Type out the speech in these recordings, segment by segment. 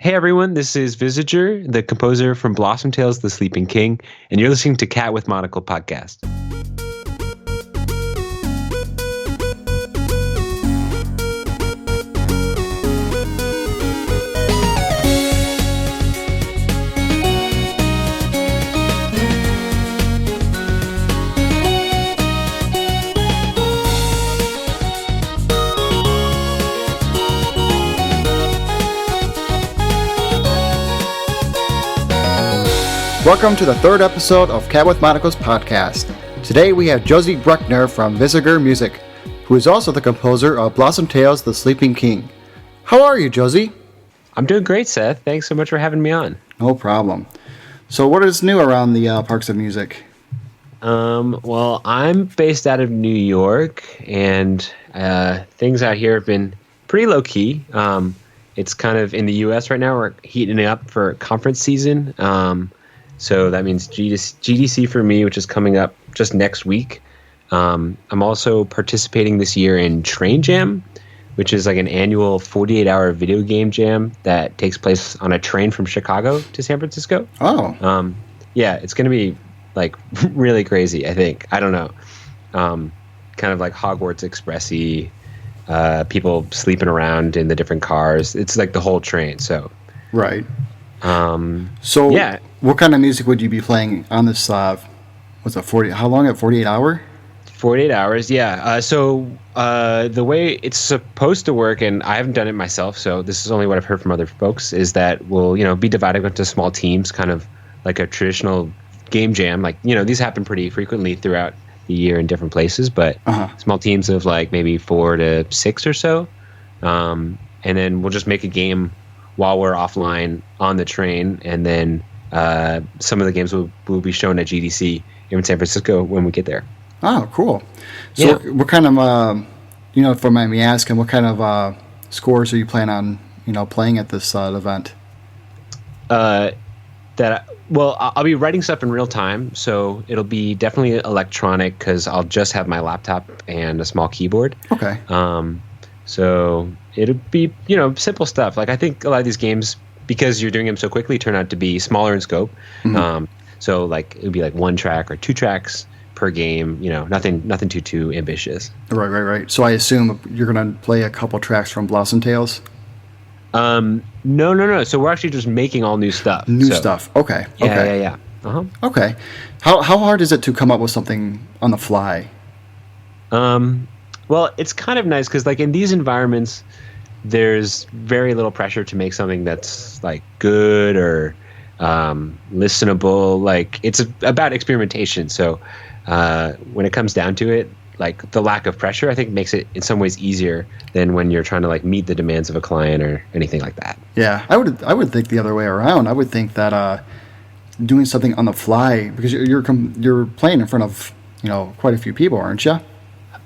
Hey everyone, this is Visager, the composer from Blossom Tales, The Sleeping King, and you're listening to Cat with Monocle podcast. Welcome to the third episode of Cat with Monocle's podcast. Today we have Josie Brechner from Visager Music, who is also the composer of Blossom Tales, The Sleeping King. How are you, Josie? I'm doing great, Seth. Thanks so much for having me on. No problem. So what is new around the parks of music? Well, I'm based out of New York, and things out here have been pretty low-key. It's kind of in the U.S. right now. We're heating it up for conference season. So that means GDC for me, which is coming up just next week. I'm also participating this year in Train Jam, which is like an annual 48-hour video game jam that takes place on a train from Chicago to San Francisco. Oh. Yeah, it's going to be like really crazy, I think. I don't know. Kind of like Hogwarts Express-y, people sleeping around in the different cars. It's like the whole train, so. Right. So yeah. What kind of music would you be playing on this, what's it, 40, how long, at 48 hour? 48 hours, yeah. The way it's supposed to work, and I haven't done it myself, so this is only what I've heard from other folks, is that we'll, be divided into small teams, kind of like a traditional game jam. Like, these happen pretty frequently throughout the year in different places, but small teams of like maybe 4 to 6 or so. And then we'll just make a game while we're offline on the train, and then some of the games will be shown at GDC here in San Francisco when we get there. Oh, cool. So what kind of, if you mind me asking, what kind of scores are you planning on, playing at this event? I'll be writing stuff in real time, so it'll be definitely electronic because I'll just have my laptop and a small keyboard. Okay. So it'll be, simple stuff. Like I think a lot of these games, because you're doing them so quickly, turn out to be smaller in scope. Mm-hmm. So like it would be like 1 track or 2 tracks per game. Nothing too ambitious. Right. So I assume you're going to play a couple tracks from Blossom Tales. No. So we're actually just making all new stuff. Stuff. Okay. Yeah. Okay. How hard is it to come up with something on the fly? Well, it's kind of nice because like in these environments, there's very little pressure to make something that's like good or listenable. Like it's about experimentation. So when it comes down to it, like the lack of pressure, I think makes it in some ways easier than when you're trying to like meet the demands of a client or anything like that. Yeah, I would think the other way around. I would think that doing something on the fly, because you're playing in front of quite a few people, aren't you?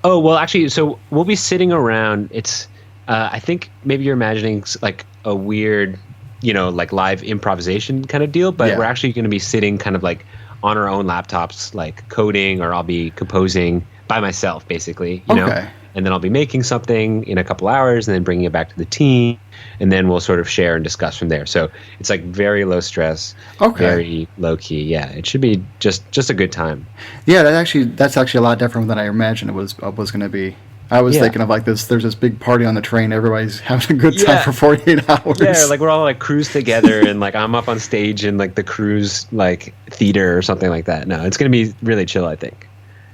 Oh, well, actually, so we'll be sitting around. It's, I think maybe you're imagining like a weird, like live improvisation kind of deal, but we're actually going to be sitting kind of like on our own laptops, like coding, or I'll be composing by myself, basically, Okay. And then I'll be making something in a couple hours and then bringing it back to the team, and then we'll sort of share and discuss from there. So it's like very low stress, very low key. Yeah, it should be just a good time. Yeah, that's actually a lot different than I imagined it was going to be. I was thinking of like this. There's this big party on the train. Everybody's having a good time for 48 hours. Yeah, like we're all like cruise together, and like I'm up on stage in like the cruise like theater or something like that. No, it's gonna be really chill, I think.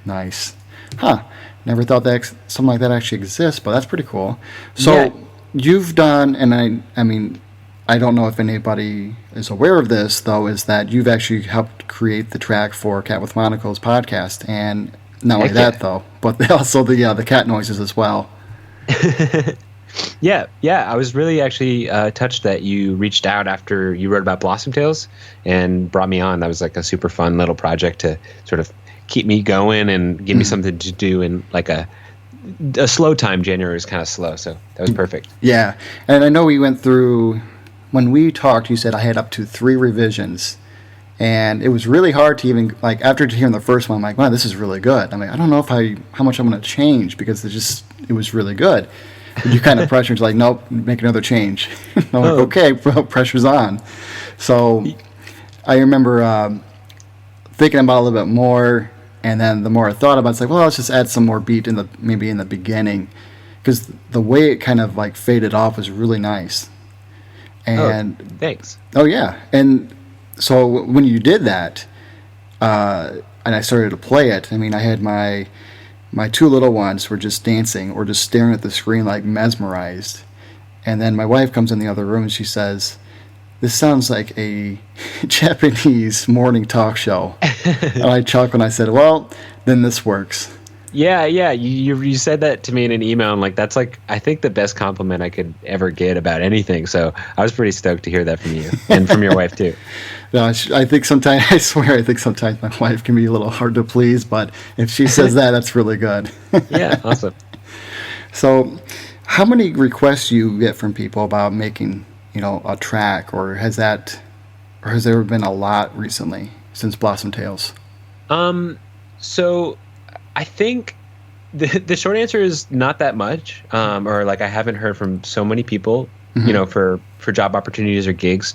Nice, huh? Never thought that something like that actually exists, but that's pretty cool. So you've done, and I mean, I don't know if anybody is aware of this though, is that you've actually helped create the track for Cat with Monocle's podcast, and not only that though, but also the cat noises as well. Yeah. I was really actually touched that you reached out after you wrote about Blossom Tales and brought me on. That was like a super fun little project to sort of keep me going and give me something to do in like a slow time. January is kind of slow, so that was perfect. Yeah, and I know we went through, when we talked, you said I had up to 3 revisions, and it was really hard to even, like, after hearing the first one, I'm like, wow, this is really good. I'm like, I don't know how much I'm going to change, because it was really good. Did you kind of pressure? It's like, nope, make another change. I'm like, Oh, okay, bro, pressure's on. So I remember thinking about it a little bit more, and then the more I thought about it, it's like, well, let's just add some more beat in the beginning, because the way it kind of like faded off was really nice. oh, And thanks. oh yeah, and so when you did that, and I started to play it, I mean, I had my two little ones were just dancing or just staring at the screen like mesmerized. And then my wife comes in the other room and she says, "This sounds like a Japanese morning talk show." And I chuckled and I said, "Well, then this works." Yeah, yeah. You said that to me in an email, and like that's like I think the best compliment I could ever get about anything. So I was pretty stoked to hear that from you and from your wife too. No, I think sometimes, I swear, I think sometimes my wife can be a little hard to please, but if she says that, that's really good. Yeah, awesome. So, how many requests do you get from people about making, a track, or has there been a lot recently since Blossom Tales? So I think the short answer is not that much, or like I haven't heard from so many people, for job opportunities or gigs,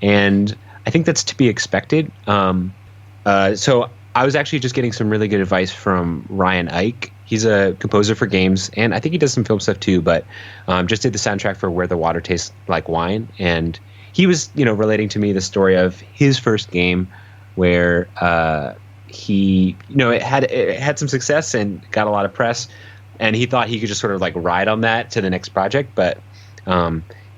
and I think that's to be expected. So I was actually just getting some really good advice from Ryan Ike. He's a composer for games, and I think he does some film stuff too, but just did the soundtrack for Where the Water Tastes Like Wine. And he was, relating to me the story of his first game where he, it had some success and got a lot of press, and he thought he could just sort of like ride on that to the next project. But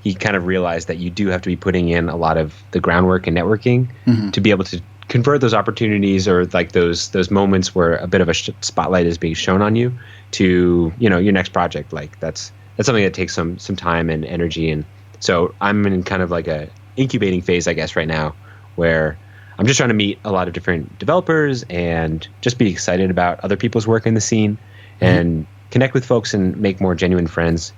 he kind of realized that you do have to be putting in a lot of the groundwork and networking to be able to convert those opportunities or like those moments where a bit of a spotlight is being shown on you to your next project. Like that's something that takes some time and energy. And so I'm in kind of like a incubating phase, I guess, right now, where I'm just trying to meet a lot of different developers and just be excited about other people's work in the scene and connect with folks and make more genuine friends,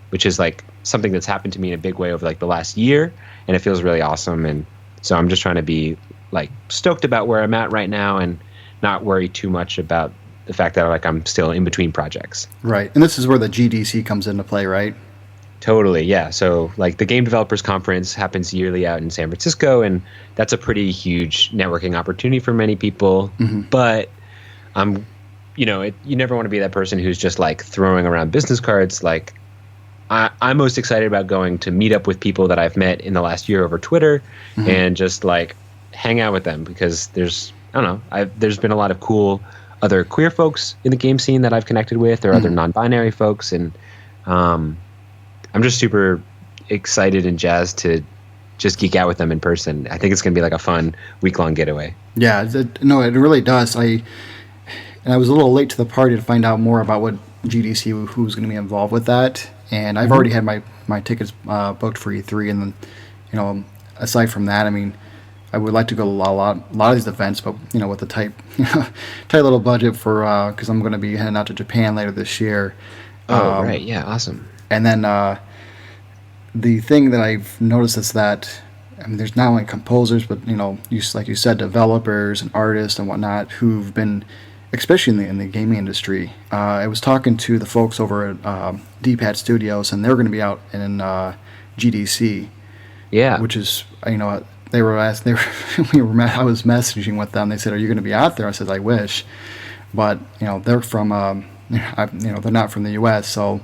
which is like something that's happened to me in a big way over like the last year, and it feels really awesome. And so I'm just trying to be like stoked about where I'm at right now and not worry too much about the fact that like I'm still in between projects. Right. And this is where the GDC comes into play, right? Totally, yeah. So like the Game Developers Conference happens yearly out in San Francisco, and that's a pretty huge networking opportunity for many people. But you never want to be that person who's just like throwing around business cards. Like I'm most excited about going to meet up with people that I've met in the last year over Twitter and just like hang out with them, because there's been a lot of cool other queer folks in the game scene that I've connected with, or other non-binary folks, and I'm just super excited and jazzed to just geek out with them in person. I think it's going to be like a fun week-long getaway. Yeah, it really does. I was a little late to the party to find out more about what GDC, who's going to be involved with that, and I've already had my tickets booked for E3, and then, aside from that, I mean, I would like to go to a lot of these events, but with the tight little budget for because I'm going to be heading out to Japan later this year. Oh, right, yeah, awesome. And then the thing that I've noticed is that, I mean, there's not only composers, but like you said, developers and artists and whatnot who've been, especially in the gaming industry. I was talking to the folks over at D-Pad Studios, and they're going to be out in GDC. Yeah, which is they were asked. I was messaging with them. They said, "Are you going to be out there?" I said, "I wish," but they're from they're not from the U.S., so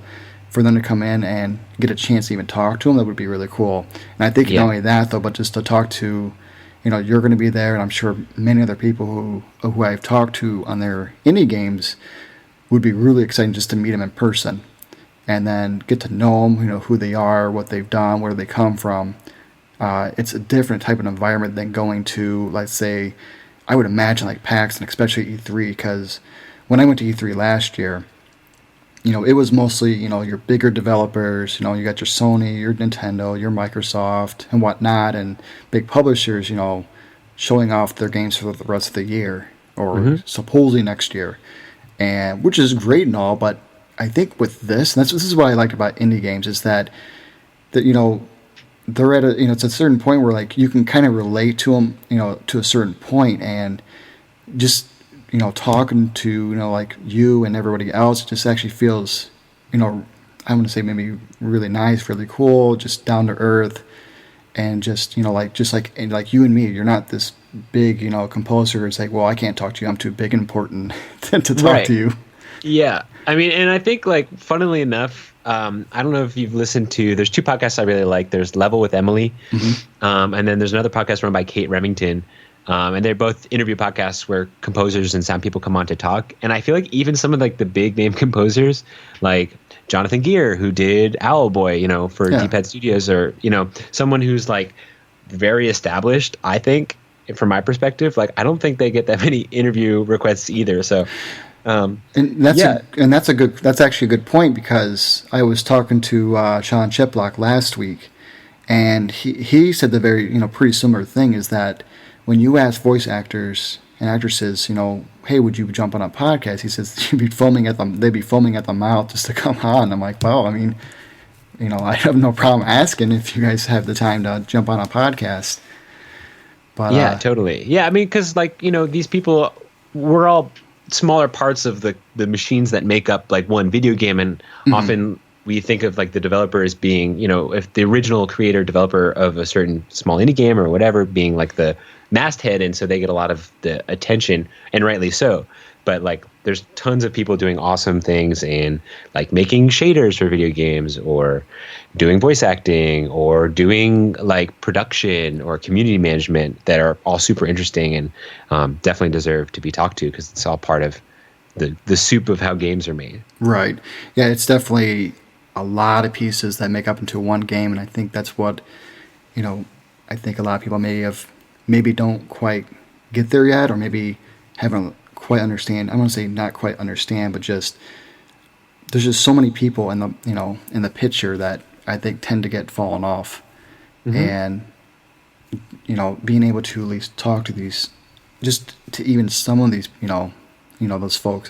for them to come in and get a chance to even talk to them, that would be really cool. And I think not only that though, but just to talk to, you're going to be there, and I'm sure many other people who I've talked to on their indie games would be really exciting just to meet them in person, and then get to know them, who they are, what they've done, where they come from. It's a different type of environment than going to, let's say, I would imagine like PAX and especially E3, because when I went to E3 last year, it was mostly, your bigger developers, you got your Sony, your Nintendo, your Microsoft and whatnot, and big publishers, showing off their games for the rest of the year, or supposedly next year, and which is great and all, but I think with this, and this is what I liked about indie games, is that they're at it's a certain point where like you can kind of relate to them, to a certain point, and just talking to like you and everybody else just actually feels I want to say maybe really nice, really cool, just down to earth, and just like you and me, you're not this big composer. It's like, well, I can't talk to you. I'm too big and important to talk Right. to you. Yeah. I mean, and I think, like, funnily enough, I don't know if you've listened to, there's two podcasts I really like. There's Level with Emily, and then there's another podcast run by Kate Remington. And they're both interview podcasts where composers and sound people come on to talk. And I feel like even some of like the big name composers, like Jonathan Gear, who did Owlboy, for Deep Head Studios, or, someone who's like very established, I think, from my perspective, like, I don't think they get that many interview requests either. So, and that's actually a good point, because I was talking to Sean Chiplock last week, and he said the very pretty similar thing, is that when you ask voice actors and actresses, hey, would you jump on a podcast? He says they'd be foaming at the mouth just to come on. I'm like, well, I mean, I have no problem asking if you guys have the time to jump on a podcast. But yeah, totally. Yeah, I mean, because like these people, we're all smaller parts of the machines that make up like one video game, and often we think of like the developer as being, if the original creator developer of a certain small indie game or whatever being like the masthead, and so they get a lot of the attention, and rightly so. But like there's tons of people doing awesome things in like making shaders for video games, or doing voice acting, or doing like production or community management, that are all super interesting and definitely deserve to be talked to, because it's all part of the soup of how games are made. Right. Yeah, it's definitely a lot of pieces that make up into one game, and I think that's what I think a lot of people maybe don't quite get there yet, or maybe haven't quite understand. I want to say not quite understand, but just there's just so many people in the picture that I think tend to get fallen off, and being able to at least talk to these, just to even some of these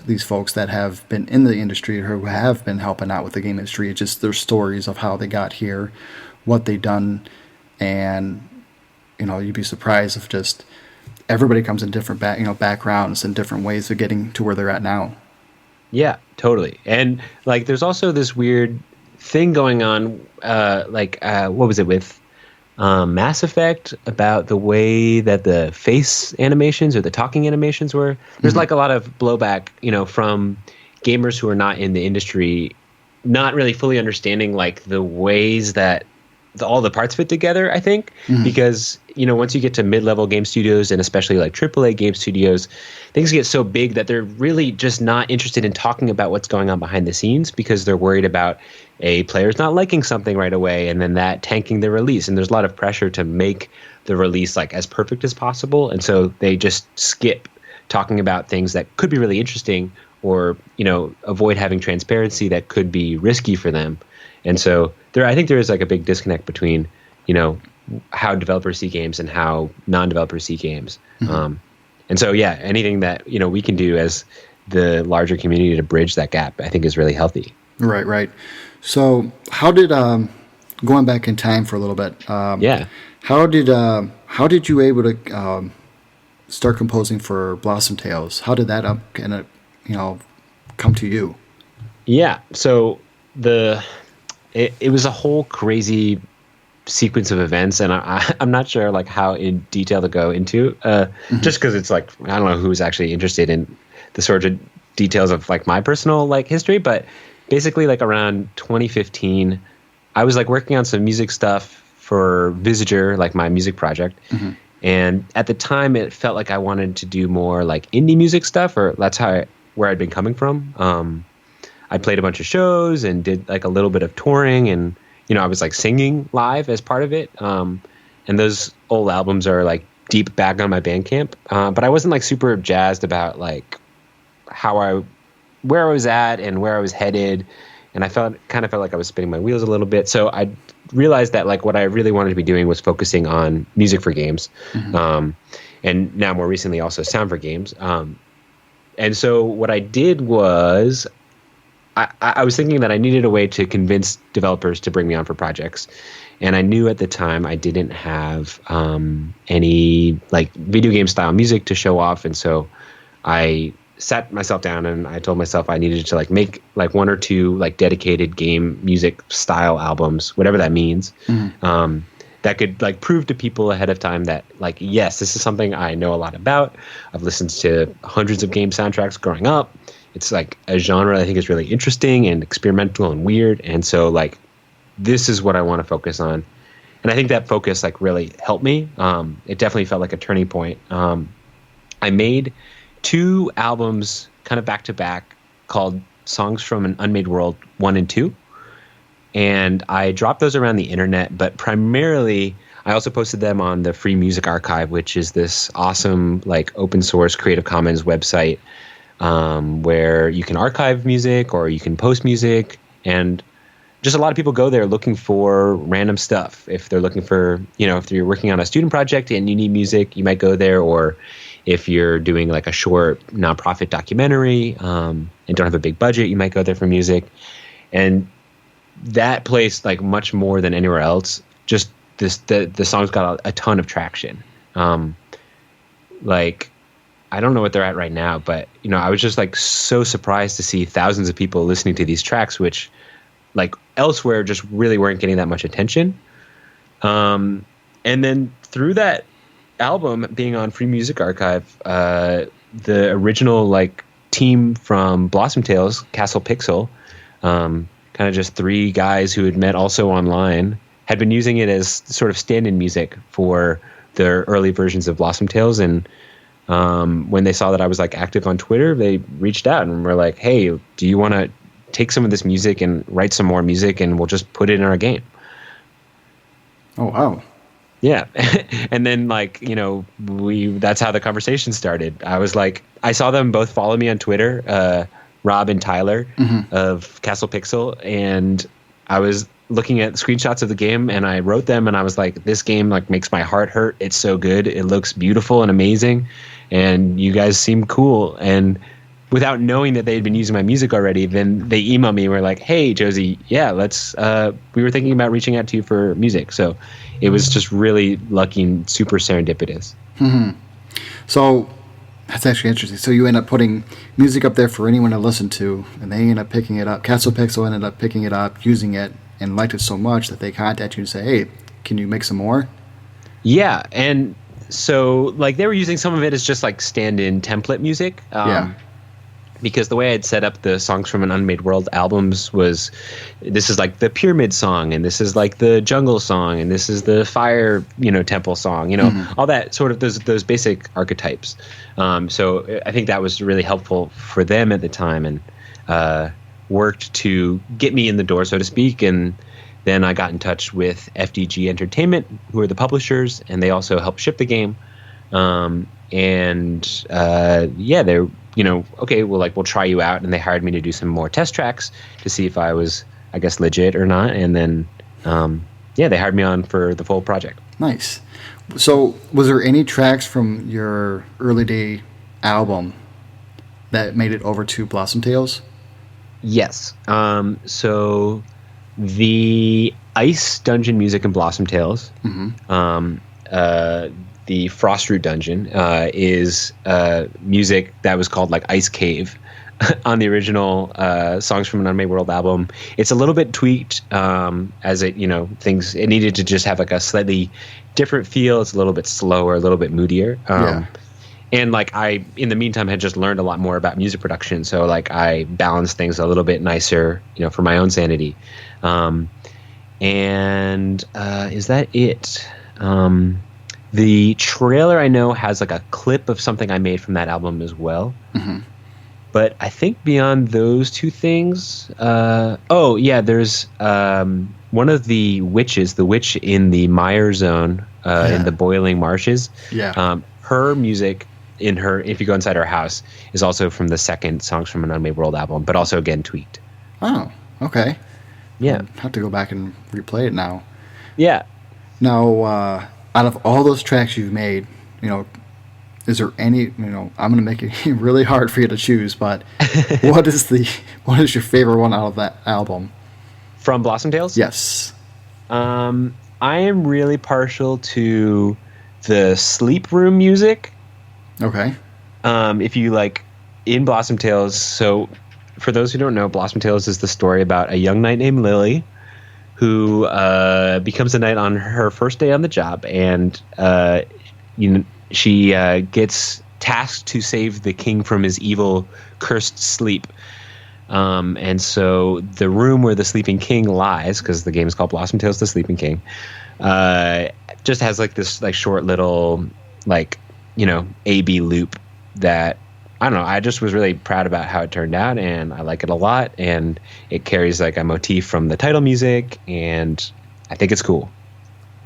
these folks that have been in the industry, or who have been helping out with the game industry. It's just their stories of how they got here, what they've done, and you'd be surprised if just everybody comes in different backgrounds and different ways of getting to where they're at now. Yeah, totally. And like there's also this weird thing going on, what was it with Mass Effect, about the way that the face animations or the talking animations were. There's like a lot of blowback, from gamers who are not in the industry, not really fully understanding like the ways that all the parts fit together, I think, because, once you get to mid-level game studios, and especially like AAA game studios, things get so big that they're really just not interested in talking about what's going on behind the scenes, because they're worried about a player's not liking something right away, and then that tanking the release. And there's a lot of pressure to make the release like as perfect as possible. And so they just skip talking about things that could be really interesting, or, avoid having transparency that could be risky for them. And so I think there is like a big disconnect between, how developers see games and how non-developers see games. And so, yeah, anything that, we can do as the larger community to bridge that gap, I think is really healthy. Right. So how did, going back in time for a little bit, how did you able to start composing for Blossom Tales? How did that come to you? Yeah, so it was a whole crazy sequence of events, and I'm not sure like how in detail to go into, just because it's like, I don't know who's actually interested in the sort of details of like my personal like history, but basically like around 2015, I was like working on some music stuff for Visager, like my music project. And at the time it felt like I wanted to do more like indie music stuff, or that's where I'd been coming from. I played a bunch of shows and did like a little bit of touring, and I was like singing live as part of it. And those old albums are like deep back on my Bandcamp. But I wasn't like super jazzed about like where I was at and where I was headed. And I kind of felt like I was spinning my wheels a little bit. So I realized that like what I really wanted to be doing was focusing on music for games. And now more recently also sound for games. And so what I did was I was thinking that I needed a way to convince developers to bring me on for projects. And I knew at the time I didn't have any like video game style music to show off. And so I sat myself down and I told myself I needed to like make like one or two like dedicated game music style albums, whatever that means. That could like prove to people ahead of time that like, yes, this is something I know a lot about. I've listened to hundreds of game soundtracks growing up. It's like a genre I think is really interesting and experimental and weird. And so like, this is what I want to focus on. And I think that focus like really helped me. It definitely felt like a turning point. I made 2 albums kind of back to back called Songs from an Unmade World 1 and 2. And I dropped those around the internet, but primarily I also posted them on the Free Music Archive, which is this awesome like open source Creative Commons website where you can archive music or you can post music. And just a lot of people go there looking for random stuff. If they're looking for, if you're working on a student project and you need music, you might go there. Or if you're doing like a short nonprofit documentary and don't have a big budget, you might go there for music. And that place, like much more than anywhere else, just the songs got a ton of traction. Like, I don't know what they're at right now, but I was just like so surprised to see thousands of people listening to these tracks, which like elsewhere just really weren't getting that much attention. And then through that album being on Free Music Archive, the original like team from Blossom Tales, Castle Pixel, kind of just 3 guys who had met also online, had been using it as sort of stand-in music for their early versions of Blossom Tales. And when they saw that I was like active on Twitter, they reached out and were like, hey, do you want to take some of this music and write some more music and we'll just put it in our game? Oh, wow. Yeah. And then like, that's how the conversation started. I was like, I saw them both follow me on Twitter, Rob and Tyler of Castle Pixel. And I was looking at screenshots of the game and I wrote them and I was like, this game like makes my heart hurt. It's so good. It looks beautiful and amazing. And you guys seem cool. And without knowing that they had been using my music already, then they emailed me and were like, hey, Josie, yeah, we were thinking about reaching out to you for music. So it was just really lucky and super serendipitous. So that's actually interesting. So you end up putting music up there for anyone to listen to, and they end up picking it up. Castle Pixel ended up picking it up, using it, and liked it so much that they contact you and say, hey, can you make some more? Yeah, and so like they were using some of it as just like stand-in template music. Because the way I'd set up the Songs from an Unmade World albums was, this is like the pyramid song, and this is like the jungle song, and this is the fire, temple song, all that sort of those basic archetypes. So I think that was really helpful for them at the time, and worked to get me in the door, so to speak. And then I got in touch with FDG Entertainment, who are the publishers, and they also helped ship the game. They're, okay, well, like, we'll try you out. And they hired me to do some more test tracks to see if I was, I guess, legit or not. And then, they hired me on for the full project. Nice. So was there any tracks from your early day album that made it over to Blossom Tales? Yes. So the Ice Dungeon music in Blossom Tales, the Frostroot Dungeon is music that was called like Ice Cave on the original Songs from an Unmade World album. It's a little bit tweaked as it, it needed to just have like a slightly different feel. It's a little bit slower, a little bit moodier. And like I, in the meantime, had just learned a lot more about music production. So like I balanced things a little bit nicer, for my own sanity. Is that it? The trailer I know has like a clip of something I made from that album as well. But I think beyond those 2 things, there's one of the witches, the witch in the Mire Zone in the Boiling Marshes. Her music if you go inside her house, is also from the second Songs from an Unmade World album, but also again tweaked. Oh, okay. Yeah. I'll have to go back and replay it now. Yeah. Now, out of all those tracks you've made, is there any, I'm going to make it really hard for you to choose, but what is your favorite one out of that album? From Blossom Tales? Yes. I am really partial to the Sleep Room music. Okay. If you like in Blossom Tales, so for those who don't know, Blossom Tales is the story about a young knight named Lily who becomes a knight on her first day on the job, and she gets tasked to save the king from his evil, cursed sleep. And so the room where the sleeping king lies, because the game is called Blossom Tales: The Sleeping King, just has like this like short little like A/B loop that I don't know. I just was really proud about how it turned out, and I like it a lot. And it carries like a motif from the title music, and I think it's cool.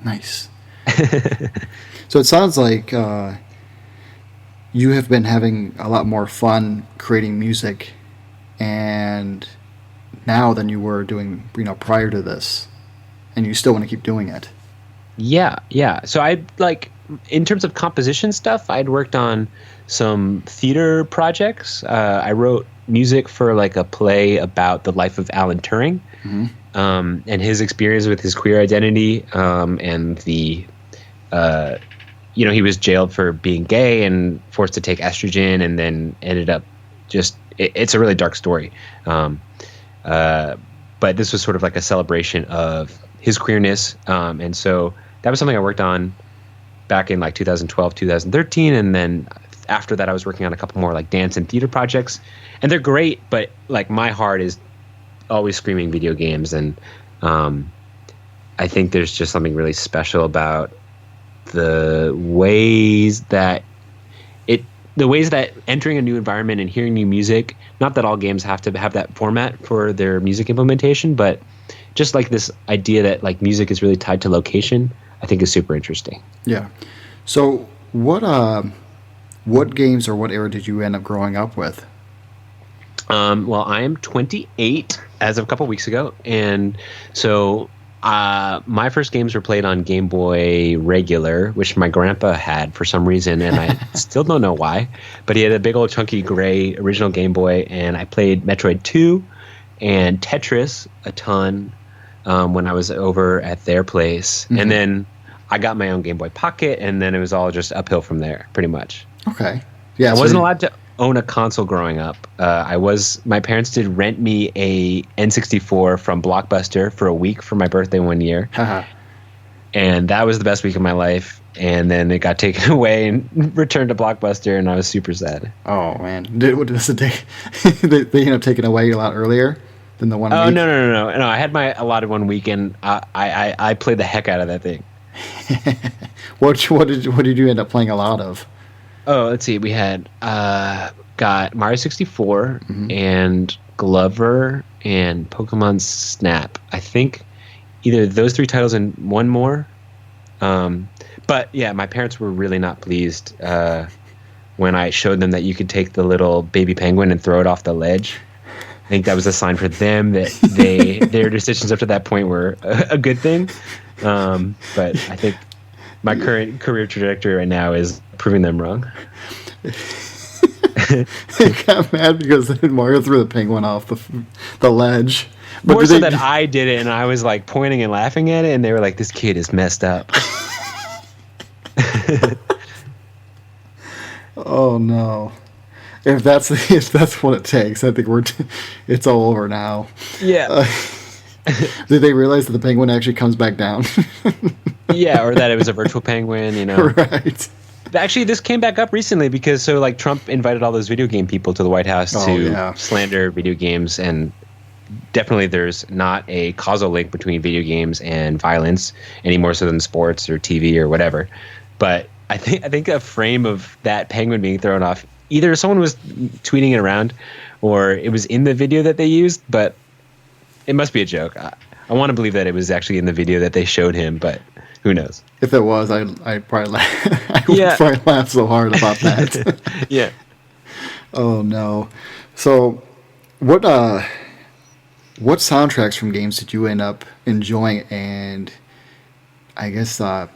Nice. So it sounds like you have been having a lot more fun creating music, and now than you were doing, prior to this, and you still want to keep doing it. Yeah. So I like in terms of composition stuff, I'd worked on some theater projects. I wrote music for like a play about the life of Alan Turing, and his experience with his queer identity, and the he was jailed for being gay and forced to take estrogen, and then ended up it's a really dark story. But this was sort of like a celebration of his queerness, and so that was something I worked on back in like 2012, 2013, and then after that I was working on a couple more like dance and theater projects, and they're great, but like my heart is always screaming video games, and I think there's just something really special about the ways that entering a new environment and hearing new music, not that all games have to have that format for their music implementation, but just like this idea that like music is really tied to location, I think is super interesting. Yeah. So what games or what era did you end up growing up with? Well, I am 28 as of a couple weeks ago, and so my first games were played on Game Boy Regular, which my grandpa had for some reason, and I still don't know why, but he had a big old chunky gray original Game Boy, and I played Metroid 2 and Tetris a ton when I was over at their place. Mm-hmm. And then I got my own Game Boy Pocket, and then it was all just uphill from there, pretty much. Okay. Yeah. I wasn't allowed to own a console growing up. My parents did rent me a N64 from Blockbuster for a week for my birthday one year. And that was the best week of my life. And then it got taken away and returned to Blockbuster, and I was super sad. Oh, man. They ended up taking away a lot earlier than the 1 week? Oh, no. I had my allotted 1 week, and I played the heck out of that thing. What did you end up playing a lot of? Oh, let's see. We had got Mario 64 and Glover and Pokemon Snap. I think either those three titles and one more. But yeah, my parents were really not pleased when I showed them that you could take the little baby penguin and throw it off the ledge. I think that was a sign for them that their decisions up to that point were a good thing. But I think my current career trajectory right now is proving them wrong. They got mad because Mario threw the penguin off the ledge. But more so that I did it, and I was like pointing and laughing at it, and they were like, "This kid is messed up." Oh no! If that's what it takes, I think it's all over now. Yeah. Did they realize that the penguin actually comes back down? Yeah, or that it was a virtual penguin, Right. Actually, this came back up recently because Trump invited all those video game people to the White House to slander video games, and definitely there's not a causal link between video games and violence any more so than sports or TV or whatever. But I think a frame of that penguin being thrown off, either someone was tweeting it around or it was in the video that they used, but it must be a joke. I want to believe that it was actually in the video that they showed him, but who knows? If it was, I'd probably probably laugh so hard about that. Yeah. Oh no. So, what soundtracks from games did you end up enjoying? And I guess now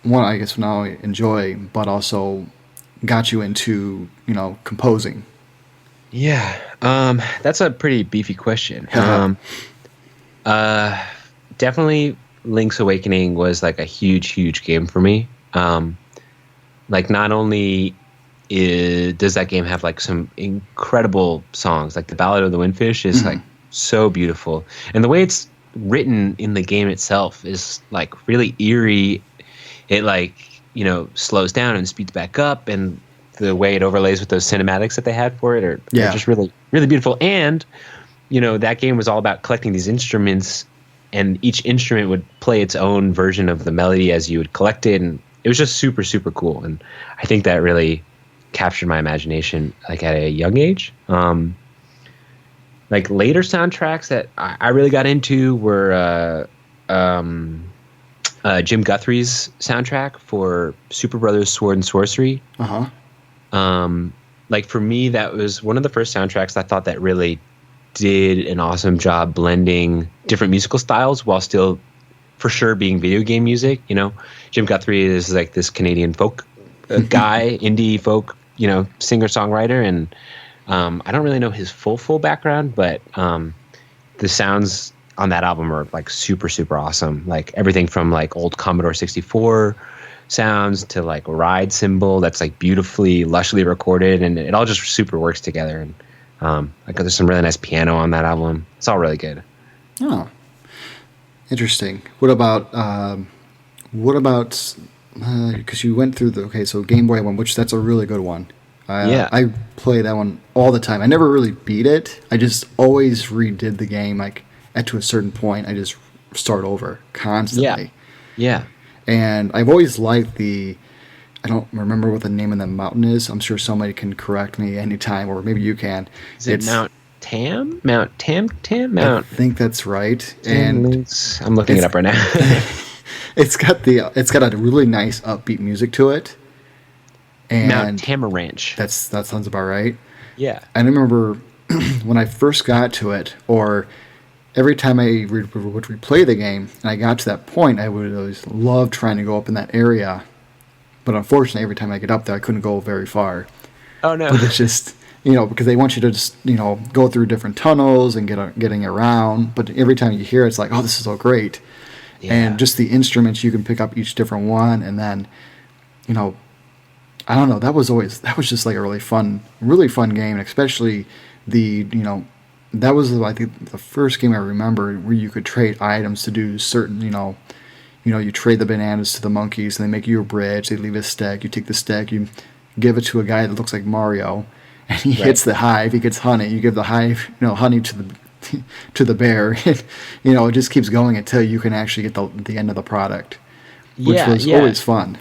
enjoy, but also got you into composing. Yeah. That's a pretty beefy question. Definitely Link's Awakening was like a huge game for me. Like not only does that game have like some incredible songs. Like the Ballad of the Windfish is like so beautiful, and the way it's written in the game itself is like really eerie. It like, slows down and speeds back up, and the way it overlays with those cinematics that they had for it are just really, really beautiful. And that game was all about collecting these instruments, and each instrument would play its own version of the melody as you would collect it, and it was just super, super cool. And I think that really captured my imagination like at a young age. Like later soundtracks that I really got into were Jim Guthrie's soundtrack for Super Brothers Sword and Sorcery. Like for me, that was one of the first soundtracks I thought that really did an awesome job blending different musical styles while still for sure being video game music. Jim Guthrie is like this Canadian folk guy, indie folk, singer-songwriter, and I don't really know his full background, but the sounds on that album are like super, super awesome. Like everything from like old Commodore 64 sounds to like ride cymbal that's like beautifully, lushly recorded, and it all just super works together. And like there's some really nice piano on that album. It's all really good. Oh, interesting. What about because you went through so Game Boy one, which that's a really good one. I play that one all the time. I never really beat it. I just always redid the game. Like to a certain point, I just start over constantly. Yeah. And I've always liked I don't remember what the name of the mountain is. I'm sure somebody can correct me anytime, or maybe you can. It's Mount Tam? Mount Tam? I think that's right. And I'm looking it up right now. It's got a really nice upbeat music to it. And Mount Tamaranch. That sounds about right. Yeah. I remember when I first got to it, or every time I would replay the game, and I got to that point, I would always love trying to go up in that area. But unfortunately, every time I get up there, I couldn't go very far. Oh, no. But it's just, because they want you to just, go through different tunnels and getting around. But every time you hear it, it's like, oh, this is so great. Yeah. And just the instruments, you can pick up each different one. And then, I don't know, that was just like a really fun game. And especially that was, I think, the first game I remember where you could trade items to do certain, you trade the bananas to the monkeys, and they make you a bridge. They leave a stick. You take the stick, you give it to a guy that looks like Mario, and he hits the hive. He gets honey. You give the hive, honey to the bear. It just keeps going until you can actually get the end of the product, which was always fun.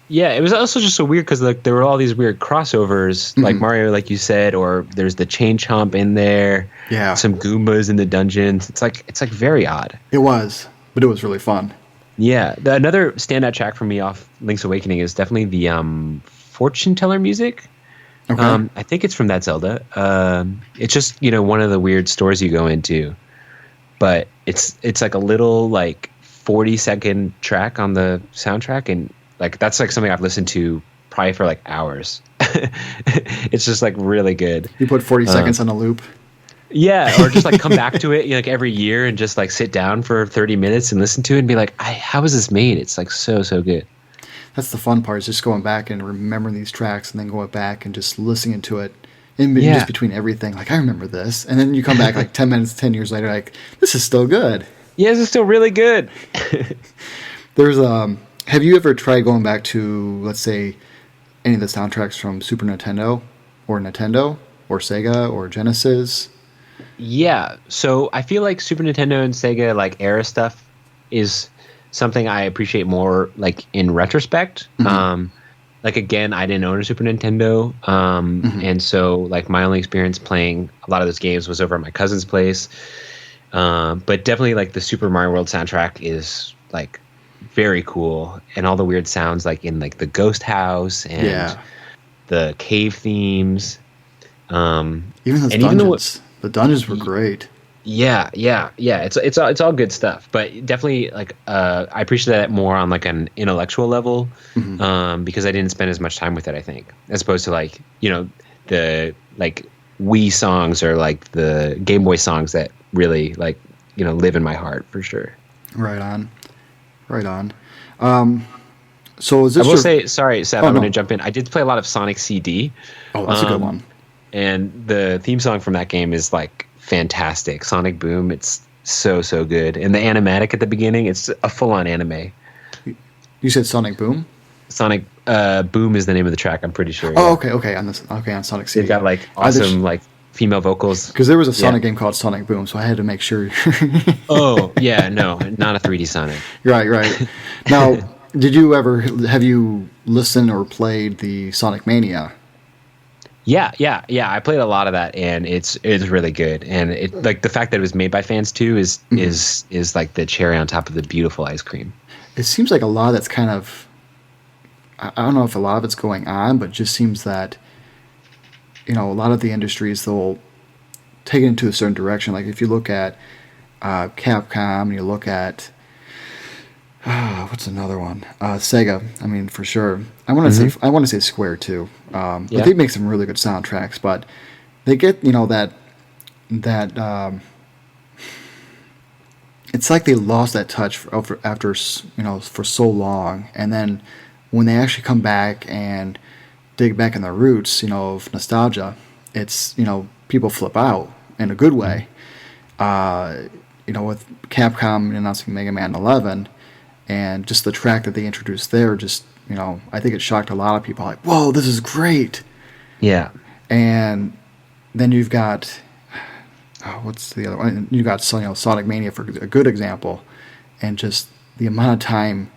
Yeah, it was also just so weird because like there were all these weird crossovers, like Mario, like you said, or there's the chain chomp in there. Yeah, some Goombas in the dungeons. It's like very odd. It was, but it was really fun. Yeah, another standout track for me off Link's Awakening is definitely the fortune teller music. Okay. I think it's from that Zelda. It's just one of the weird stores you go into, but it's like a little like 40-second track on the soundtrack, and like that's like something I've listened to probably for like hours. It's just like really good. You put 40 seconds on a loop. Yeah, or just like come back to it like every year and just like sit down for 30 minutes and listen to it and be like, how was this made? It's like so good. That's the fun part, is just going back and remembering these tracks and then going back and just listening to it just between everything. Like, I remember this. And then you come back like 10 years later, like, this is still good. Yeah, this is still really good. There's have you ever tried going back to, let's say, any of the soundtracks from Super Nintendo or Sega or Genesis? Yeah, so I feel like Super Nintendo and Sega like era stuff is something I appreciate more like in retrospect. Like again, I didn't own a Super Nintendo, and so like my only experience playing a lot of those games was over at my cousin's place. But definitely like the Super Mario World soundtrack is like very cool, and all the weird sounds like in like the ghost house and the cave themes. Even those dungeons. The dungeons were great. Yeah. It's all good stuff, but definitely like I appreciate that more on like an intellectual level, because I didn't spend as much time with it, I think, as opposed to like the like Wii songs or like the Game Boy songs that really like live in my heart for sure. Right on. So is I this will your? say, sorry, Seth, Oh I'm going to no. jump in. I did play a lot of Sonic CD. Oh, that's a good Um, one. And the theme song from that game is like fantastic. Sonic Boom, it's so good. And the animatic at the beginning, it's a full-on anime. You said Sonic Boom. Sonic Boom is the name of the track, I'm pretty sure. Oh, Yeah. okay, on Sonic They've CD. got like awesome like female vocals. Because there was a Yeah. Sonic game called Sonic Boom, so I had to make sure. Oh, yeah, no, not a 3D Sonic. Right. Now, have you listened or played the Sonic Mania? Yeah. I played a lot of that, and it's really good. And it like the fact that it was made by fans too is like the cherry on top of the beautiful ice cream. It seems like a lot that's kind of, I don't know if a lot of it's going on, but it just seems that, a lot of the industries, they'll take it into a certain direction. Like if you look at Capcom, you look at, what's another one? Sega. I mean, for sure. I want to say Square too. But they make some really good soundtracks. But they get that it's like they lost that touch after for so long, and then when they actually come back and dig back in their roots, of nostalgia, it's people flip out in a good way. With Capcom announcing Mega Man 11. And just the track that they introduced there, I think it shocked a lot of people. Like, whoa, this is great. Yeah. And then you've got, what's the other one? You got Sonic Mania for a good example, and just the amount of time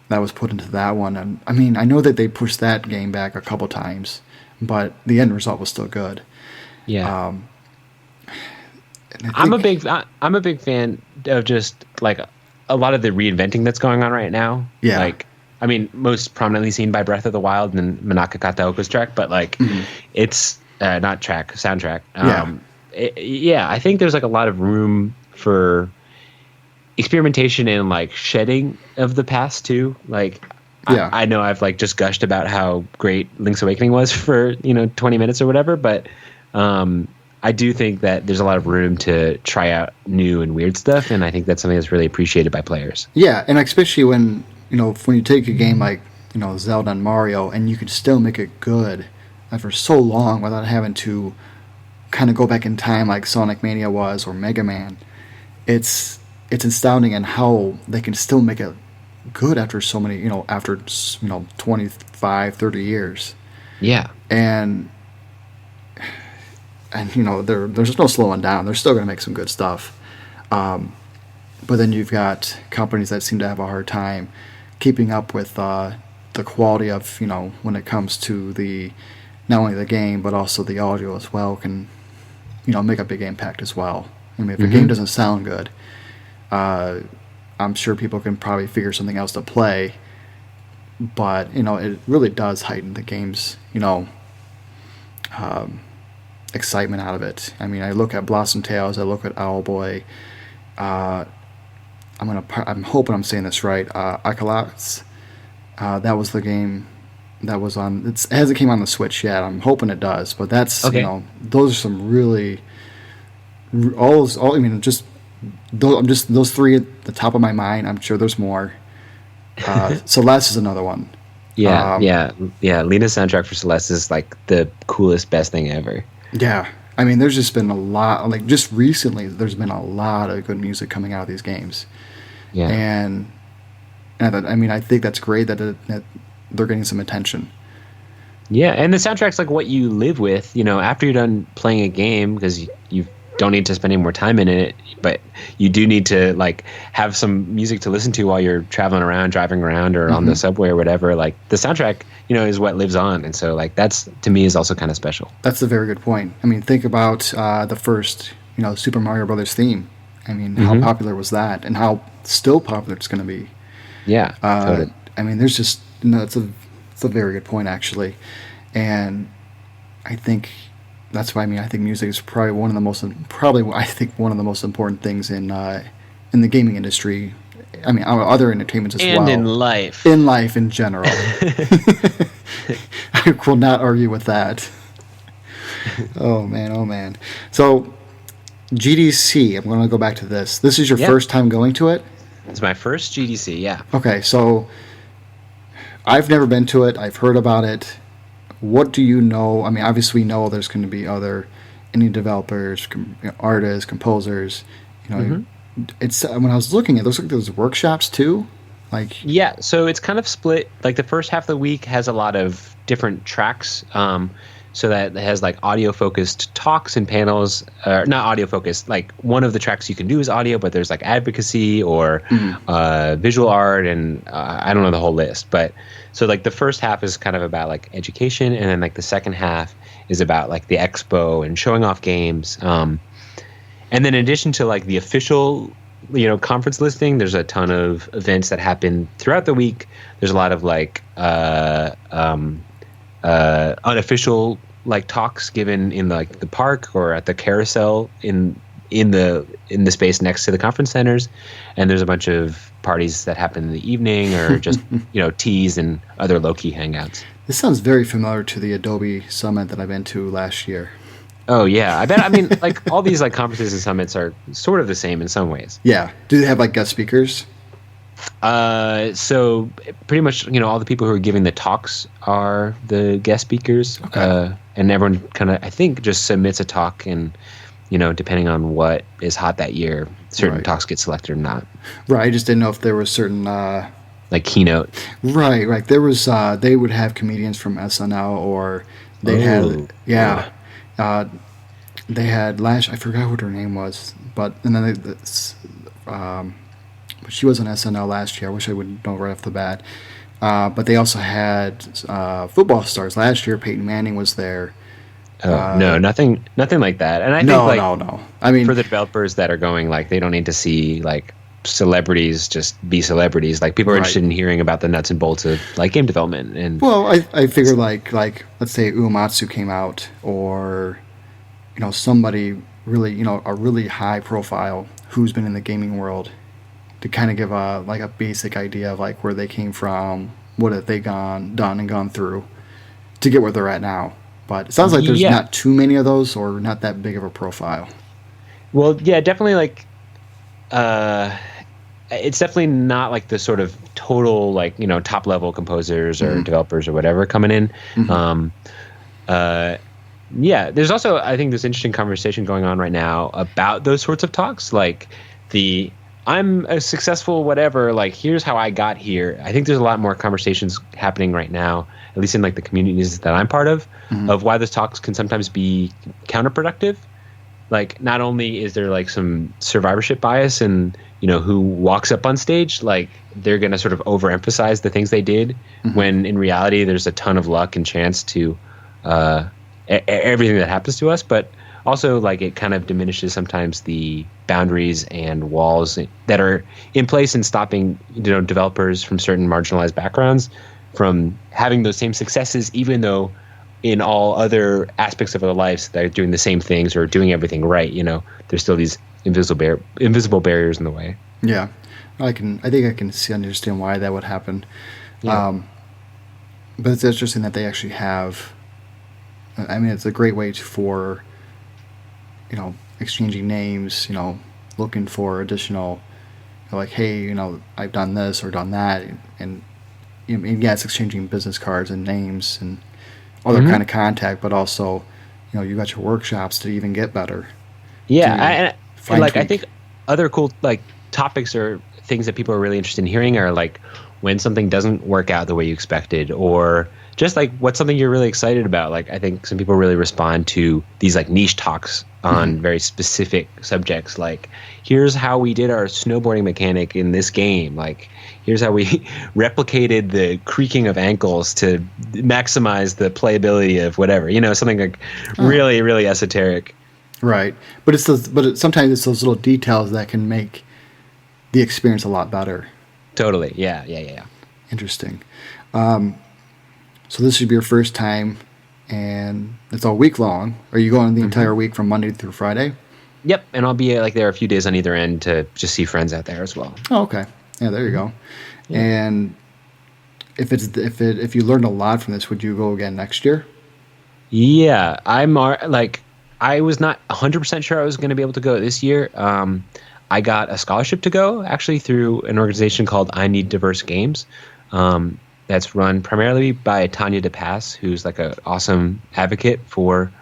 that was put into that one. And I mean, I know that they pushed that game back a couple times, but the end result was still good. Yeah. I'm a big fan of just like a lot of the reinventing that's going on right now. Yeah. Like, I mean, most prominently seen by Breath of the Wild and Manaka Kataoka's track, but like, it's not track, soundtrack. I think there's like a lot of room for experimentation and like shedding of the past too. Like, I know I've like just gushed about how great Link's Awakening was for 20 minutes or whatever, but I do think that there's a lot of room to try out new and weird stuff, and I think that's something that's really appreciated by players. Yeah, and especially when you take a game like Zelda and Mario, and you can still make it good for so long without having to kind of go back in time like Sonic Mania was or Mega Man. It's astounding in how they can still make it good after so many after 25, 30 years. Yeah, and there's no slowing down. They're still going to make some good stuff. But then you've got companies that seem to have a hard time keeping up with the quality of, when it comes to not only the game, but also the audio as well can, make a big impact as well. I mean, if a game doesn't sound good, I'm sure people can probably figure something else to play. But, it really does heighten the game's, excitement out of it. I mean, I look at Blossom Tales, I look at Owlboy. I'm hoping I'm saying this right. Akalatz. That was the game that was on. It hasn't came on the Switch yet. I'm hoping it does. But that's okay. Those are some really just those three at the top of my mind. I'm sure there's more. Celeste is another one. Yeah. Lena's soundtrack for Celeste is like the coolest, best thing ever. Yeah. I mean, there's just been a lot, like just recently, there's been a lot of good music coming out of these games. Yeah. And I think that's great that they're getting some attention. Yeah, and the soundtrack's like what you live with, after you're done playing a game, because you don't need to spend any more time in it, but you do need to like have some music to listen to while you're traveling around, driving around, or on the subway or whatever. Like the soundtrack, is what lives on, and so like that's to me is also kind of special. That's a very good point. I mean, think about the first, Super Mario Brothers theme. I mean, how popular was that, and how still popular it's going to be. Yeah, totally. I mean, there's just it's a very good point actually, and I think. That's why I think music is probably one of the most important things in the gaming industry. I mean, other entertainments as well. And in life. In life in general. I will not argue with that. Oh man. So GDC, I'm going to go back to this. This is your first time going to it? It's my first GDC, yeah. Okay, so I've never been to it. I've heard about it. What do you know? I mean, obviously, we know there's going to be other indie developers, artists, composers. You know, it's when I was looking, it looks like there's workshops too. Like, Yeah, so it's kind of split. Like the first half of the week has a lot of different tracks. So that it has like audio focused talks and panels, not audio focused. Like one of the tracks you can do is audio, but there's like advocacy or visual art, and I don't know the whole list. But so like the first half is kind of about like education, and then like the second half is about like the expo and showing off games. And then in addition to like the official, conference listing, there's a ton of events that happen throughout the week. There's a lot of like unofficial like talks given in like the park or at the carousel in the space next to the conference centers, and there's a bunch of parties that happen in the evening or just teas and other low-key hangouts. This sounds very familiar to the Adobe Summit that I've been to last year. Oh yeah, I bet. I mean, like all these like conferences and summits are sort of the same in some ways. Yeah. Do they have like guest speakers? So pretty much, all the people who are giving the talks are the guest speakers. Okay. And everyone kind of, I think, just submits a talk, and depending on what is hot that year, certain talks get selected or not. Right. I just didn't know if there was certain like keynote. Right. There was they would have comedians from SNL, or they had they had I forgot what her name was, but and then she was on SNL last year. I wish I would know right off the bat. But they also had football stars. Last year, Peyton Manning was there. No, nothing like that. And I think no. I mean, for the developers that are going, like, they don't need to see like celebrities just be celebrities. Like, people are interested in hearing about the nuts and bolts of like game development. And well, I figure like let's say Uematsu came out, or somebody really a really high profile who's been in the gaming world, to kind of give a basic idea of like where they came from, what have they gone through to get where they're at now. But it sounds like there's not too many of those, or not that big of a profile. Well, yeah, definitely like it's definitely not like the sort of total like top level composers or developers or whatever coming in. Yeah, there's also, I think, this interesting conversation going on right now about those sorts of talks, like I'm a successful whatever, like here's how I got here. I think there's a lot more conversations happening right now, at least in like the communities that I'm part of why those talks can sometimes be counterproductive. Like, not only is there like some survivorship bias and who walks up on stage, like they're going to sort of overemphasize the things they did, when in reality there's a ton of luck and chance to everything that happens to us. But also, like, it kind of diminishes sometimes the boundaries and walls that are in place in stopping developers from certain marginalized backgrounds from having those same successes, even though in all other aspects of their lives they're doing the same things or doing everything right. There's still these invisible barriers in the way. Yeah, I think I can understand why that would happen. Yeah. But it's interesting that they actually have. I mean, it's a great way for exchanging names. Looking for additional, like, hey, I've done this or done that, and it's exchanging business cards and names and other kind of contact, but also, you got your workshops to even get better. Yeah, and like, I think other cool like topics or things that people are really interested in hearing are like when something doesn't work out the way you expected, or just like what's something you're really excited about. Like, I think some people really respond to these like niche talks on very specific subjects. Like, here's how we did our snowboarding mechanic in this game. Like, here's how we replicated the creaking of ankles to maximize the playability of whatever. Something like really, really esoteric. Right, but sometimes it's those little details that can make the experience a lot better. Totally. Yeah. Interesting. So this should be your first time, and it's all week long. Are you going the entire week from Monday through Friday? Yep, and I'll be like there a few days on either end to just see friends out there as well. Oh, okay. Yeah, there you go. Yeah. And if you learned a lot from this, would you go again next year? Yeah, I was not 100% sure I was going to be able to go this year. I got a scholarship to go, actually, through an organization called I Need Diverse Games. that's run primarily by Tanya DePass, who's like an awesome advocate for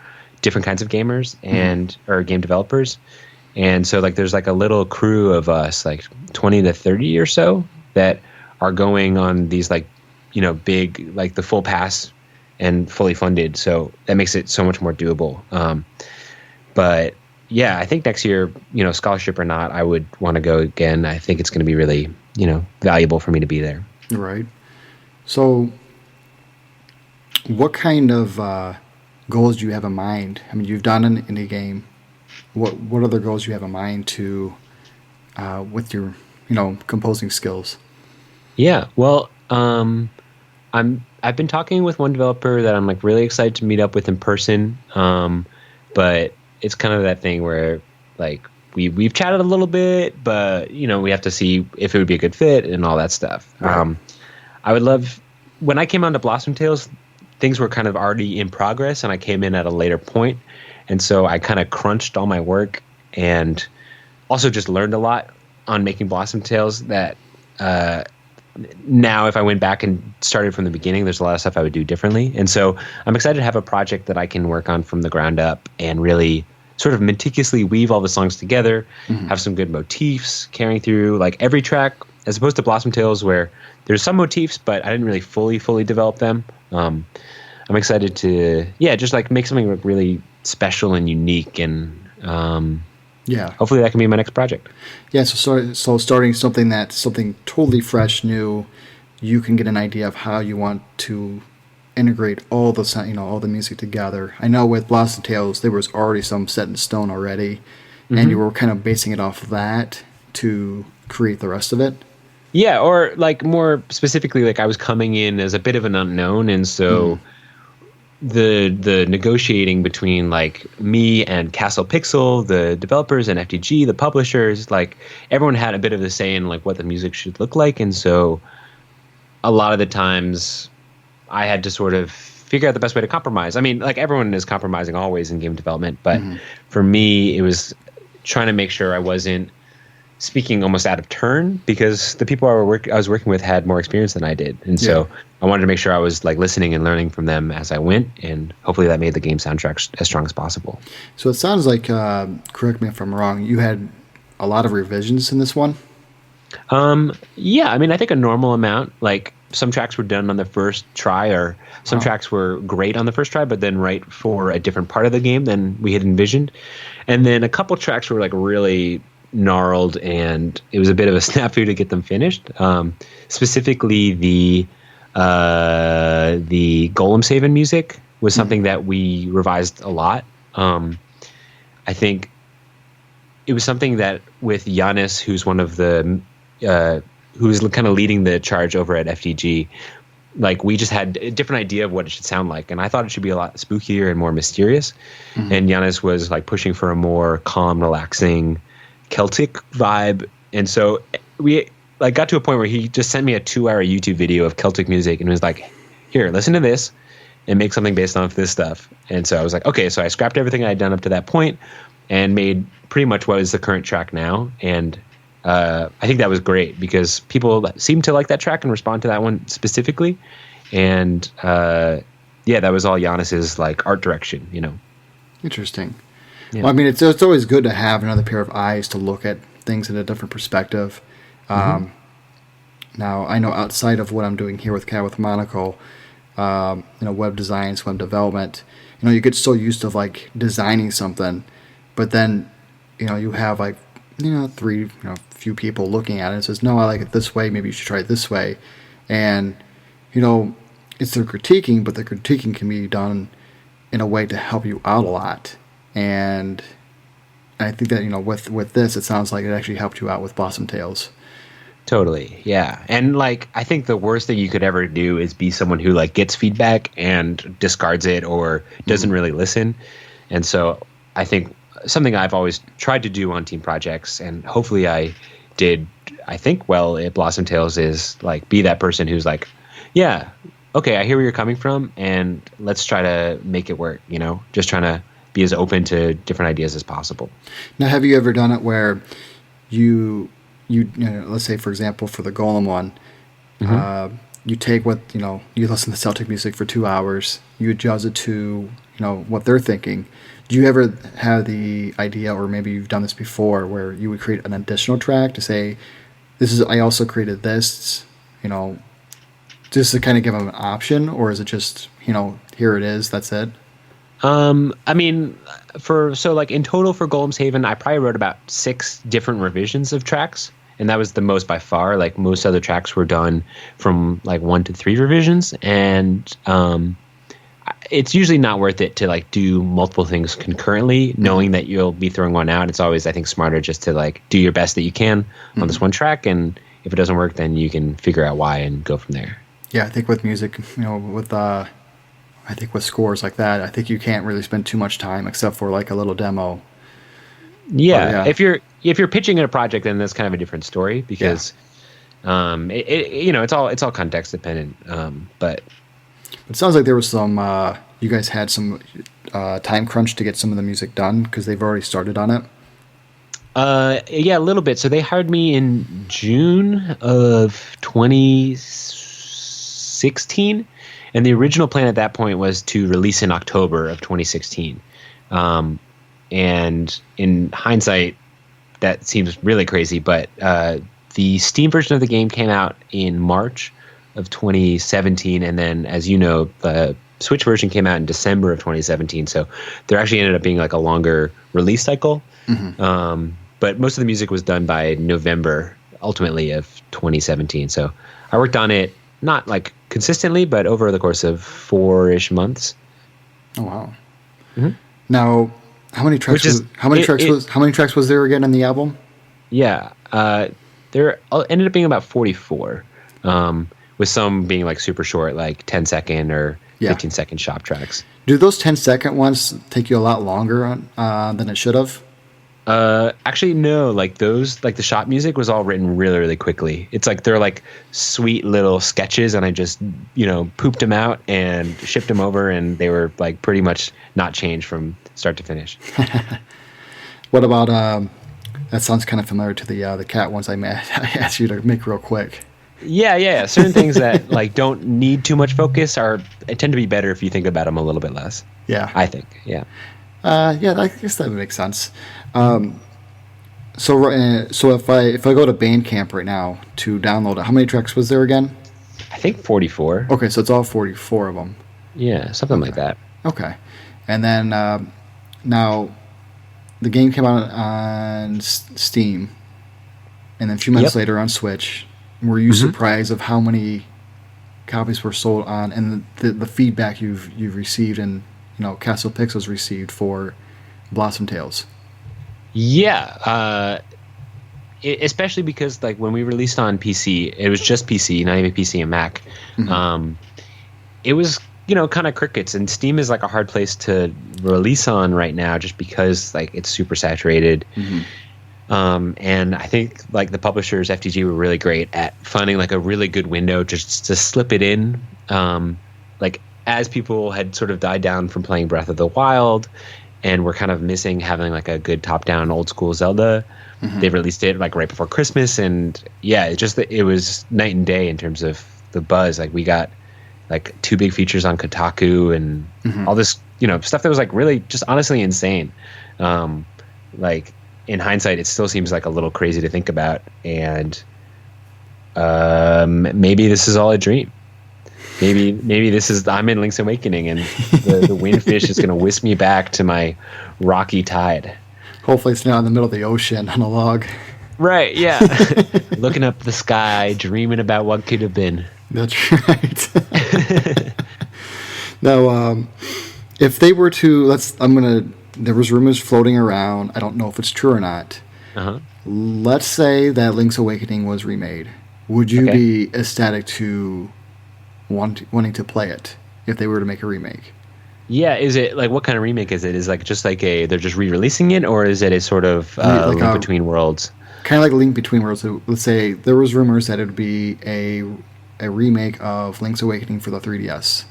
different kinds of gamers and or game developers. And so like there's like a little crew of us, like 20 to 30 or so, that are going on these like, big, like the full pass and fully funded. So that makes it so much more doable. But yeah, I think next year, scholarship or not, I would want to go again. I think it's going to be really, valuable for me to be there. Right. So what kind of goals do you have in mind? I mean, you've done an indie game. What other goals do you have in mind to with your composing skills? Yeah, well, I've been talking with one developer that I'm like really excited to meet up with in person. But it's kind of that thing where like we've chatted a little bit, but we have to see if it would be a good fit and all that stuff. Right. I would love when I came on to Blossom Tales, things were kind of already in progress, and I came in at a later point. And so I kind of crunched all my work and also just learned a lot on making Blossom Tales that now if I went back and started from the beginning, there's a lot of stuff I would do differently. And so I'm excited to have a project that I can work on from the ground up and really sort of meticulously weave all the songs together, have some good motifs carrying through like every track, as opposed to Blossom Tales where there's some motifs, but I didn't really fully develop them. I'm excited to, just like make something like really special and unique, and hopefully that can be my next project. Yeah, so starting something totally fresh, new, you can get an idea of how you want to integrate all the music together. I know with Blossom Tales there was already some set in stone already, and you were kind of basing it off of that to create the rest of it. Yeah, or like more specifically, like I was coming in as a bit of an unknown, and so the negotiating between like me and Castle Pixel, the developers, and FTG, the publishers, like everyone had a bit of a say in like what the music should look like, and so a lot of the times I had to sort of figure out the best way to compromise. I mean, like everyone is compromising always in game development, but for me, it was trying to make sure I wasn't speaking almost out of turn, because the people I was working with had more experience than I did, and so I wanted to make sure I was like listening and learning from them as I went, and hopefully that made the game soundtrack as strong as possible. So it sounds like, correct me if I'm wrong, you had a lot of revisions in this one. Yeah, I mean, I think a normal amount. Like some tracks were done on the first try, or some tracks were great on the first try, but then right for a different part of the game than we had envisioned, and then a couple tracks were like really gnarled, and it was a bit of a snafu to get them finished. Specifically, the Golem Saving music was something that we revised a lot. I think it was something that with Giannis, who's one of the who's kind of leading the charge over at FTG, like we just had a different idea of what it should sound like, and I thought it should be a lot spookier and more mysterious. And Giannis was like pushing for a more calm, relaxing Celtic vibe, and so we like got to a point where he just sent me a 2-hour YouTube video of Celtic music and was like, "Here, listen to this, and make something based off this stuff." And so I was like, "Okay." So I scrapped everything I had done up to that point and made pretty much what is the current track now. And I think that was great because people seem to like that track and respond to that one specifically. And that was all Giannis's like art direction, Interesting. Yeah. Well, I mean, it's always good to have another pair of eyes to look at things in a different perspective. Now, I know outside of what I'm doing here with Cat with Monocle, web designs, web development, you get so used to like designing something, but then, you have like, three, few people looking at it and says, "No, I like it this way. Maybe you should try it this way." And, it's their critiquing, but the critiquing can be done in a way to help you out a lot. And I think that, with this, it sounds like it actually helped you out with Blossom Tales. Totally. Yeah. And like, I think the worst thing you could ever do is be someone who like gets feedback and discards it or doesn't really listen. And so I think something I've always tried to do on team projects, and hopefully I did, I think, well at Blossom Tales, is like be that person who's like, yeah, okay, I hear where you're coming from, and let's try to make it work, just trying to be as open to different ideas as possible. Now, have you ever done it where you let's say, for example, for the Golem one, you take what, you listen to Celtic music for 2 hours, you adjust it to, what they're thinking. Do you ever have the idea, or maybe you've done this before, where you would create an additional track to say, I also created this, just to kind of give them an option, or is it just, here it is, that's it? I mean, in total for Golem's Haven, I probably wrote about 6 different revisions of tracks, and that was the most by far. Like, most other tracks were done from like 1 to 3 revisions, and it's usually not worth it to like do multiple things concurrently, knowing that you'll be throwing one out. It's always, I think, smarter just to like do your best that you can on this one track, and if it doesn't work, then you can figure out why and go from there. Yeah, I think with music, I think with scores like that, I think you can't really spend too much time except for like a little demo. Yeah. If you're pitching in a project, then that's kind of a different story, because it's all context dependent. But it sounds like there was some you guys had some time crunch to get some of the music done because they've already started on it. Yeah, a little bit. So they hired me in June of 2016. And the original plan at that point was to release in October of 2016. And in hindsight, that seems really crazy. But the Steam version of the game came out in March of 2017. And then, as you know, the Switch version came out in December of 2017. So there actually ended up being like a longer release cycle. Mm-hmm. But most of the music was done by November, ultimately, of 2017. So I worked on it not like consistently, but over the course of 4-ish months. Oh wow! Mm-hmm. Now, how many tracks was there again in the album? Yeah, there ended up being about 44, with some being like super short, like 10-second or 15-second shop tracks. Do those 10-second ones take you a lot longer than it should have? Actually, no. Like those, like the shop music was all written really, really quickly. It's like they're like sweet little sketches, and I just pooped them out and shipped them over, and they were like pretty much not changed from start to finish. What about that? Sounds kind of familiar to the cat ones I asked you to make real quick. Yeah. Certain things that like don't need too much focus tend to be better if you think about them a little bit less. Yeah, I think. Yeah. I guess that would make sense. So if I go to Bandcamp right now to download it, how many tracks was there again? I think 44. Okay, so it's all 44 of them. Yeah, something like that. Okay, and then now the game came out on Steam, and then a few months later on Switch. Were you surprised of how many copies were sold on, and the feedback you've received, and Castle Pixels received for Blossom Tales? Yeah, especially because like when we released on PC, it was just PC, not even PC and Mac. Mm-hmm. It was kind of crickets, and Steam is like a hard place to release on right now, just because like it's super saturated. Mm-hmm. And I think like the publishers, FTG, were really great at finding like a really good window just to slip it in, like as people had sort of died down from playing Breath of the Wild, and we're kind of missing having like a good top-down old school Zelda. Mm-hmm. They released it like right before Christmas, and yeah, it was night and day in terms of the buzz. Like we got like 2 big features on Kotaku and all this, stuff that was like really just honestly insane. Like in hindsight, it still seems like a little crazy to think about, and maybe this is all a dream. Maybe this is, I'm in Link's Awakening, and the windfish is going to whisk me back to my rocky tide. Hopefully it's not in the middle of the ocean on a log. Right, yeah. Looking up the sky, dreaming about what could have been. That's right. Now, if they were to, there was rumors floating around, I don't know if it's true or not. Uh-huh. Let's say that Link's Awakening was remade. Would you be ecstatic to wanting to play it if they were to make a remake? Yeah, is it like, what kind of remake is it? Is it like just like they're just re-releasing it, or is it a sort of like Link Between Worlds? Kind of like Link Between Worlds. So let's say there was rumors that it would be a remake of Link's Awakening for the 3DS.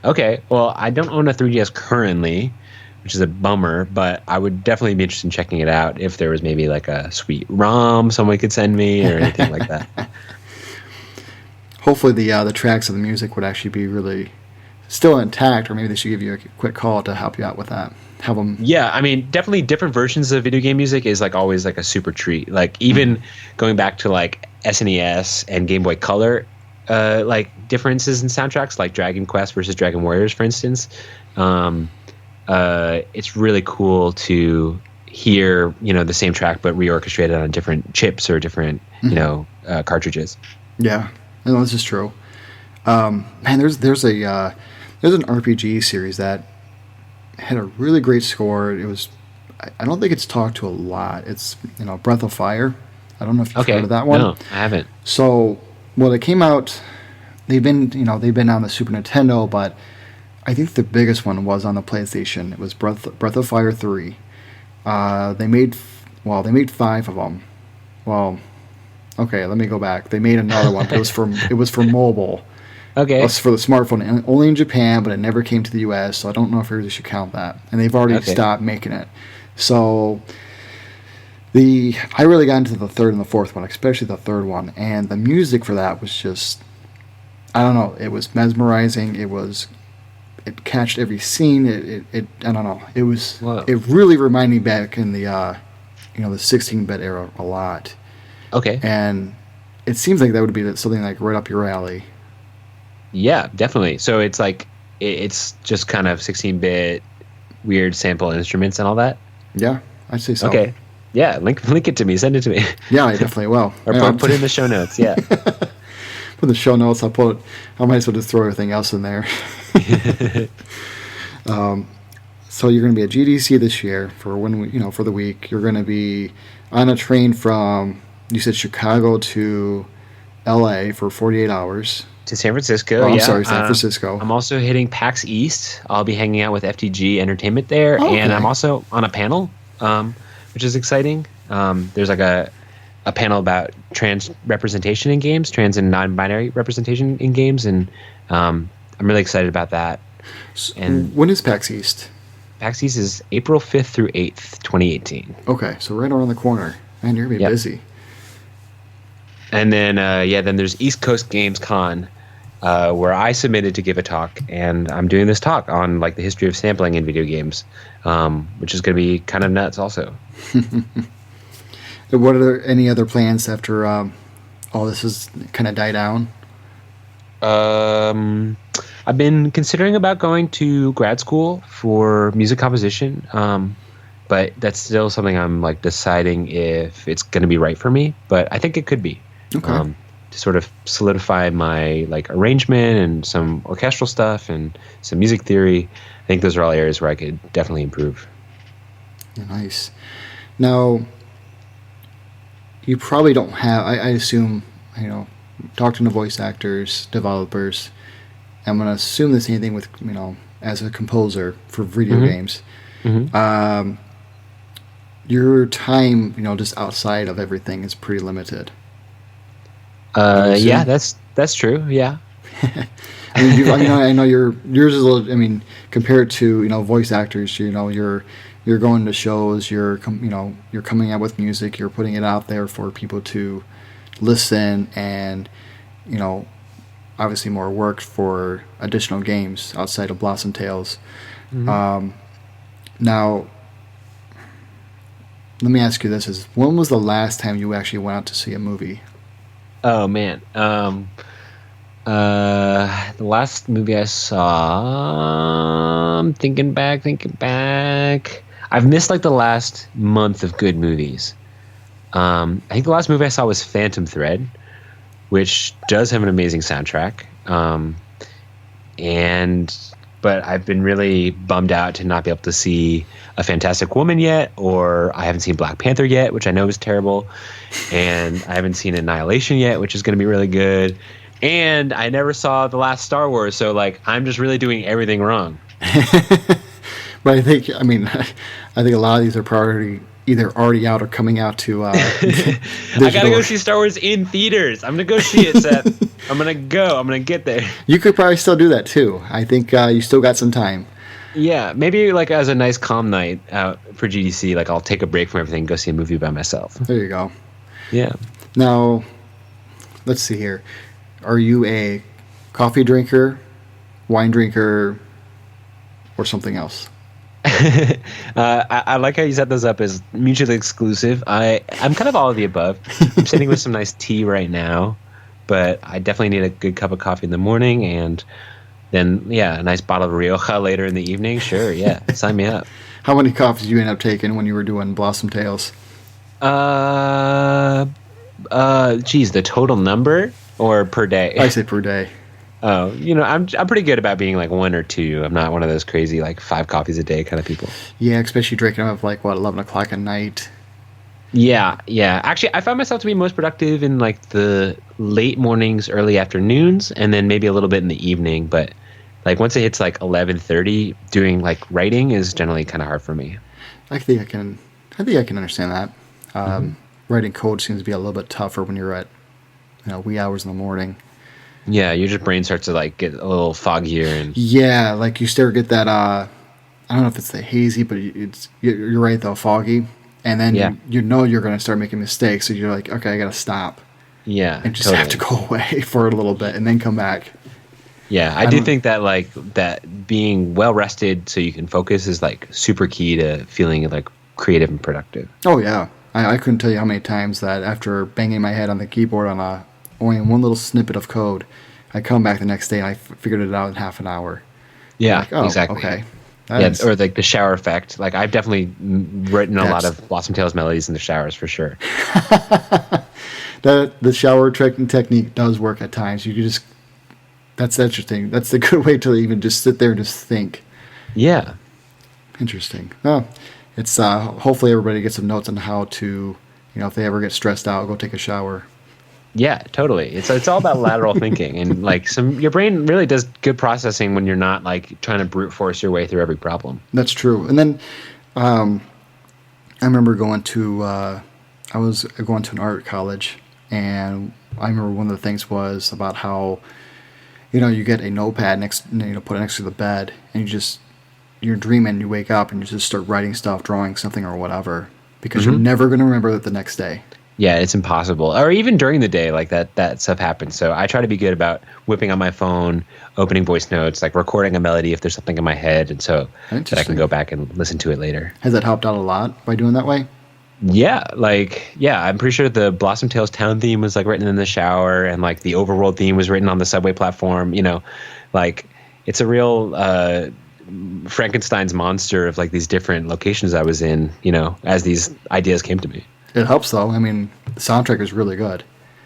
Okay, well, I don't own a 3DS currently, which is a bummer, but I would definitely be interested in checking it out if there was maybe like a sweet ROM someone could send me or anything like that. hopefully the tracks of the music would actually be really still intact, or maybe they should give you a quick call to help you out with that. Have them. Yeah, I mean, definitely different versions of video game music is like always like a super treat. Like even going back to like SNES and Game Boy Color, like differences in soundtracks, like Dragon Quest versus Dragon Warriors, for instance. It's really cool to hear, the same track but reorchestrated on different chips or different, cartridges. Yeah, no, this is true. Man, there's an RPG series that had a really great score. It was, I don't think it's talked to a lot. It's Breath of Fire. I don't know if you've heard of that one. No, I haven't. So, well, it came out. They've been on the Super Nintendo, but I think the biggest one was on the PlayStation. It was Breath of Fire 3. They made 5 of them. Well, okay, let me go back. They made another one, but it was for mobile. Okay. It was for the smartphone, and only in Japan, but it never came to the U.S., so I don't know if I really should count that. And they've already stopped making it. So I really got into the third and the fourth one, especially the third one, and the music for that was just, I don't know, it was mesmerizing. It catched every scene. It I don't know. It was. Whoa. It really reminded me back in the the 16-bit era a lot. Okay. And it seems like that would be something like right up your alley. Yeah, definitely. So it's like it's just kind of 16-bit weird sample instruments and all that. Yeah, I'd say so. Okay. Yeah, link it to me. Send it to me. Yeah, I definitely will. Or put it in the show notes. Yeah. For the show notes, I might as well just throw everything else in there. So you're going to be at GDC this year for for the week. You're going to be on a train from, you said, Chicago to LA for 48 hours. To San Francisco. Oh, I'm sorry, San Francisco. I'm also hitting PAX East. I'll be hanging out with FTG Entertainment there, and I'm also on a panel, which is exciting. There's like a panel about trans representation in games, trans and non-binary representation in games, and I'm really excited about that. And when is PAX East? PAX East is April 5th through 8th, 2018. Okay, so right around the corner. Man, you're going to be busy. And then, then there's East Coast Games Con, where I submitted to give a talk, and I'm doing this talk on like the history of sampling in video games, which is going to be kind of nuts also. What are there any other plans after all this has kind of died down? I've been considering about going to grad school for music composition, but that's still something I'm like deciding if it's going to be right for me. But I think it could be. Okay. To sort of solidify my like arrangement and some orchestral stuff and some music theory. I think those are all areas where I could definitely improve. Yeah, nice. Now, you probably don't have, I assume, talking to voice actors, developers. I'm going to assume the same thing with, as a composer for video games. Mm-hmm. Your time, just outside of everything is pretty limited. Yeah, that's true. Yeah. I know yours is a little. Compared to voice actors, you're going to shows, you're coming out with music, you're putting it out there for people to listen, and obviously more work for additional games outside of Blossom Tales. Mm-hmm. Now, let me ask you this: when was the last time you actually went out to see a movie? Oh man, the last movie I saw. I'm thinking back. I've missed like the last month of good movies. I think the last movie I saw was Phantom Thread, which does have an amazing soundtrack. But I've been really bummed out to not be able to see A Fantastic Woman yet, or I haven't seen Black Panther yet, which I know is terrible, and I haven't seen Annihilation yet, which is going to be really good, and I never saw the last Star Wars, so like I'm just really doing everything wrong. But I think a lot of these are probably either already out or coming out to I gotta go see Star Wars in theaters. I'm gonna go see it, Seth. I'm gonna get there. You could probably still do that too. I think you still got some time. Yeah, maybe like as a nice calm night out for GDC, like I'll take a break from everything and go see a movie by myself. There you go. Yeah. Now, let's see here. Are you a coffee drinker, wine drinker, or something else? I like how you set those up as mutually exclusive. I'm kind of all of the above. I'm sitting with some nice tea right now, but I definitely need a good cup of coffee in the morning, and then a nice bottle of Rioja later in the evening. Sure, yeah, sign me up. How many coffees did you end up taking when you were doing Blossom Tales? Uh, geez, the total number or per day? I say per day. Oh, I'm pretty good about being like one or two. I'm not one of those crazy like 5 coffees a day kind of people. Yeah, especially drinking them at like 11 o'clock at night. Yeah, yeah. Actually, I find myself to be most productive in like the late mornings, early afternoons, and then maybe a little bit in the evening. But like once it hits like 11:30, doing like writing is generally kind of hard for me. I think I can understand that. Writing code seems to be a little bit tougher when you're at wee hours in the morning. Yeah, your just brain starts to like get a little foggier and yeah, like you still get that. I don't know if it's the hazy, but you're right though, foggy, and then you know you're going to start making mistakes, so you're like, okay, I got to stop. Yeah, and just have to go away for a little bit and then come back. Yeah, I do think that like that being well rested so you can focus is like super key to feeling like creative and productive. Oh yeah, I couldn't tell you how many times that after banging my head on the keyboard on only one little snippet of code, I come back the next day and I figured it out in half an hour. Yeah, like, oh, exactly. Okay. Or like the shower effect. Like I've definitely written a lot of Blossom Tales melodies in the showers for sure. The shower technique does work at times. You can just that's interesting. That's a good way to even just sit there and just think. Yeah. Interesting. Oh, it's hopefully everybody gets some notes on how to, if they ever get stressed out, go take a shower. Yeah, totally. It's all about lateral thinking, and like your brain really does good processing when you're not like trying to brute force your way through every problem. That's true. And then I remember going to I was going to an art college, and I remember one of the things was about how you get a notepad put it next to the bed, and you're dreaming, you wake up and you just start writing stuff, drawing something or whatever, because you're never going to remember it the next day. Yeah, it's impossible. Or even during the day, like that stuff happens. So I try to be good about whipping on my phone, opening voice notes, like recording a melody if there's something in my head, and so that I can go back and listen to it later. Has that helped out a lot by doing that way? Yeah, I'm pretty sure the Blossom Tales town theme was like written in the shower, and like the overworld theme was written on the subway platform. Like it's a real Frankenstein's monster of like these different locations I was in. As these ideas came to me. It helps, though. I mean, the soundtrack is really good.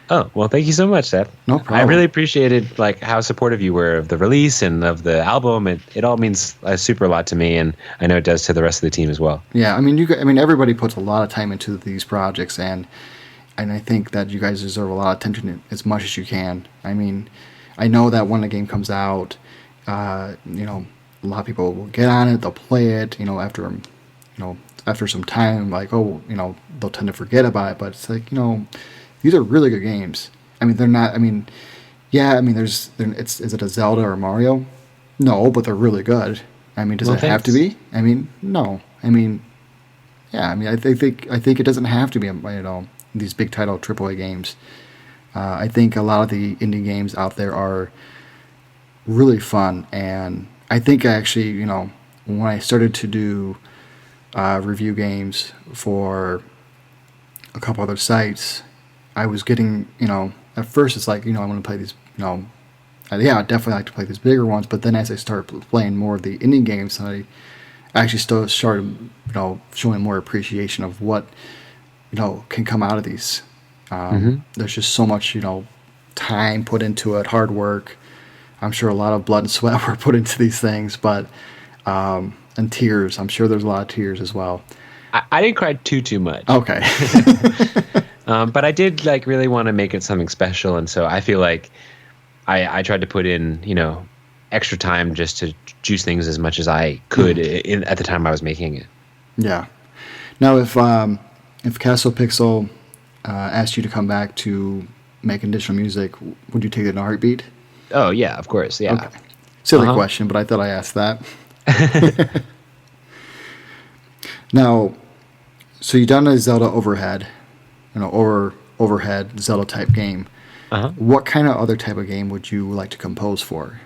Oh, well, thank you so much, Seth. No problem. I really appreciated like how supportive you were of the release and of the album. It all means a super lot to me, and I know it does to the rest of the team as well. Yeah, I mean, everybody puts a lot of time into these projects, and I think that you guys deserve a lot of attention as much as you can. I mean, I know that when the game comes out, a lot of people will get on it, they'll play it, after some time, like, they'll tend to forget about it, but it's like, these are really good games. I mean, they're not, is it a Zelda or Mario? No, but they're really good. I mean, does it have to be? I mean, no. I mean, yeah, I think it doesn't have to be, these big title AAA games. I think a lot of the indie games out there are really fun, and I think actually, when I started to do review games for a couple other sites, I was getting, at first it's like, I want to play these, I'd definitely like to play these bigger ones, but then as I started playing more of the indie games, I actually started, showing more appreciation of what, can come out of these. There's just so much, time put into it, hard work. I'm sure a lot of blood and sweat were put into these things, but and tears. I'm sure there's a lot of tears as well. I didn't cry too much. Okay. But I did like really want to make it something special, and so I feel like I tried to put in extra time just to juice things as much as I could at the time I was making it. Yeah. Now, if Castle Pixel asked you to come back to make additional music, would you take it in a heartbeat? Oh yeah, of course. Yeah. Okay. Silly question, but I thought I asked that. Now, so you've done a Zelda overhead Zelda type game. Uh-huh. What kind of other type of game would you like to compose for?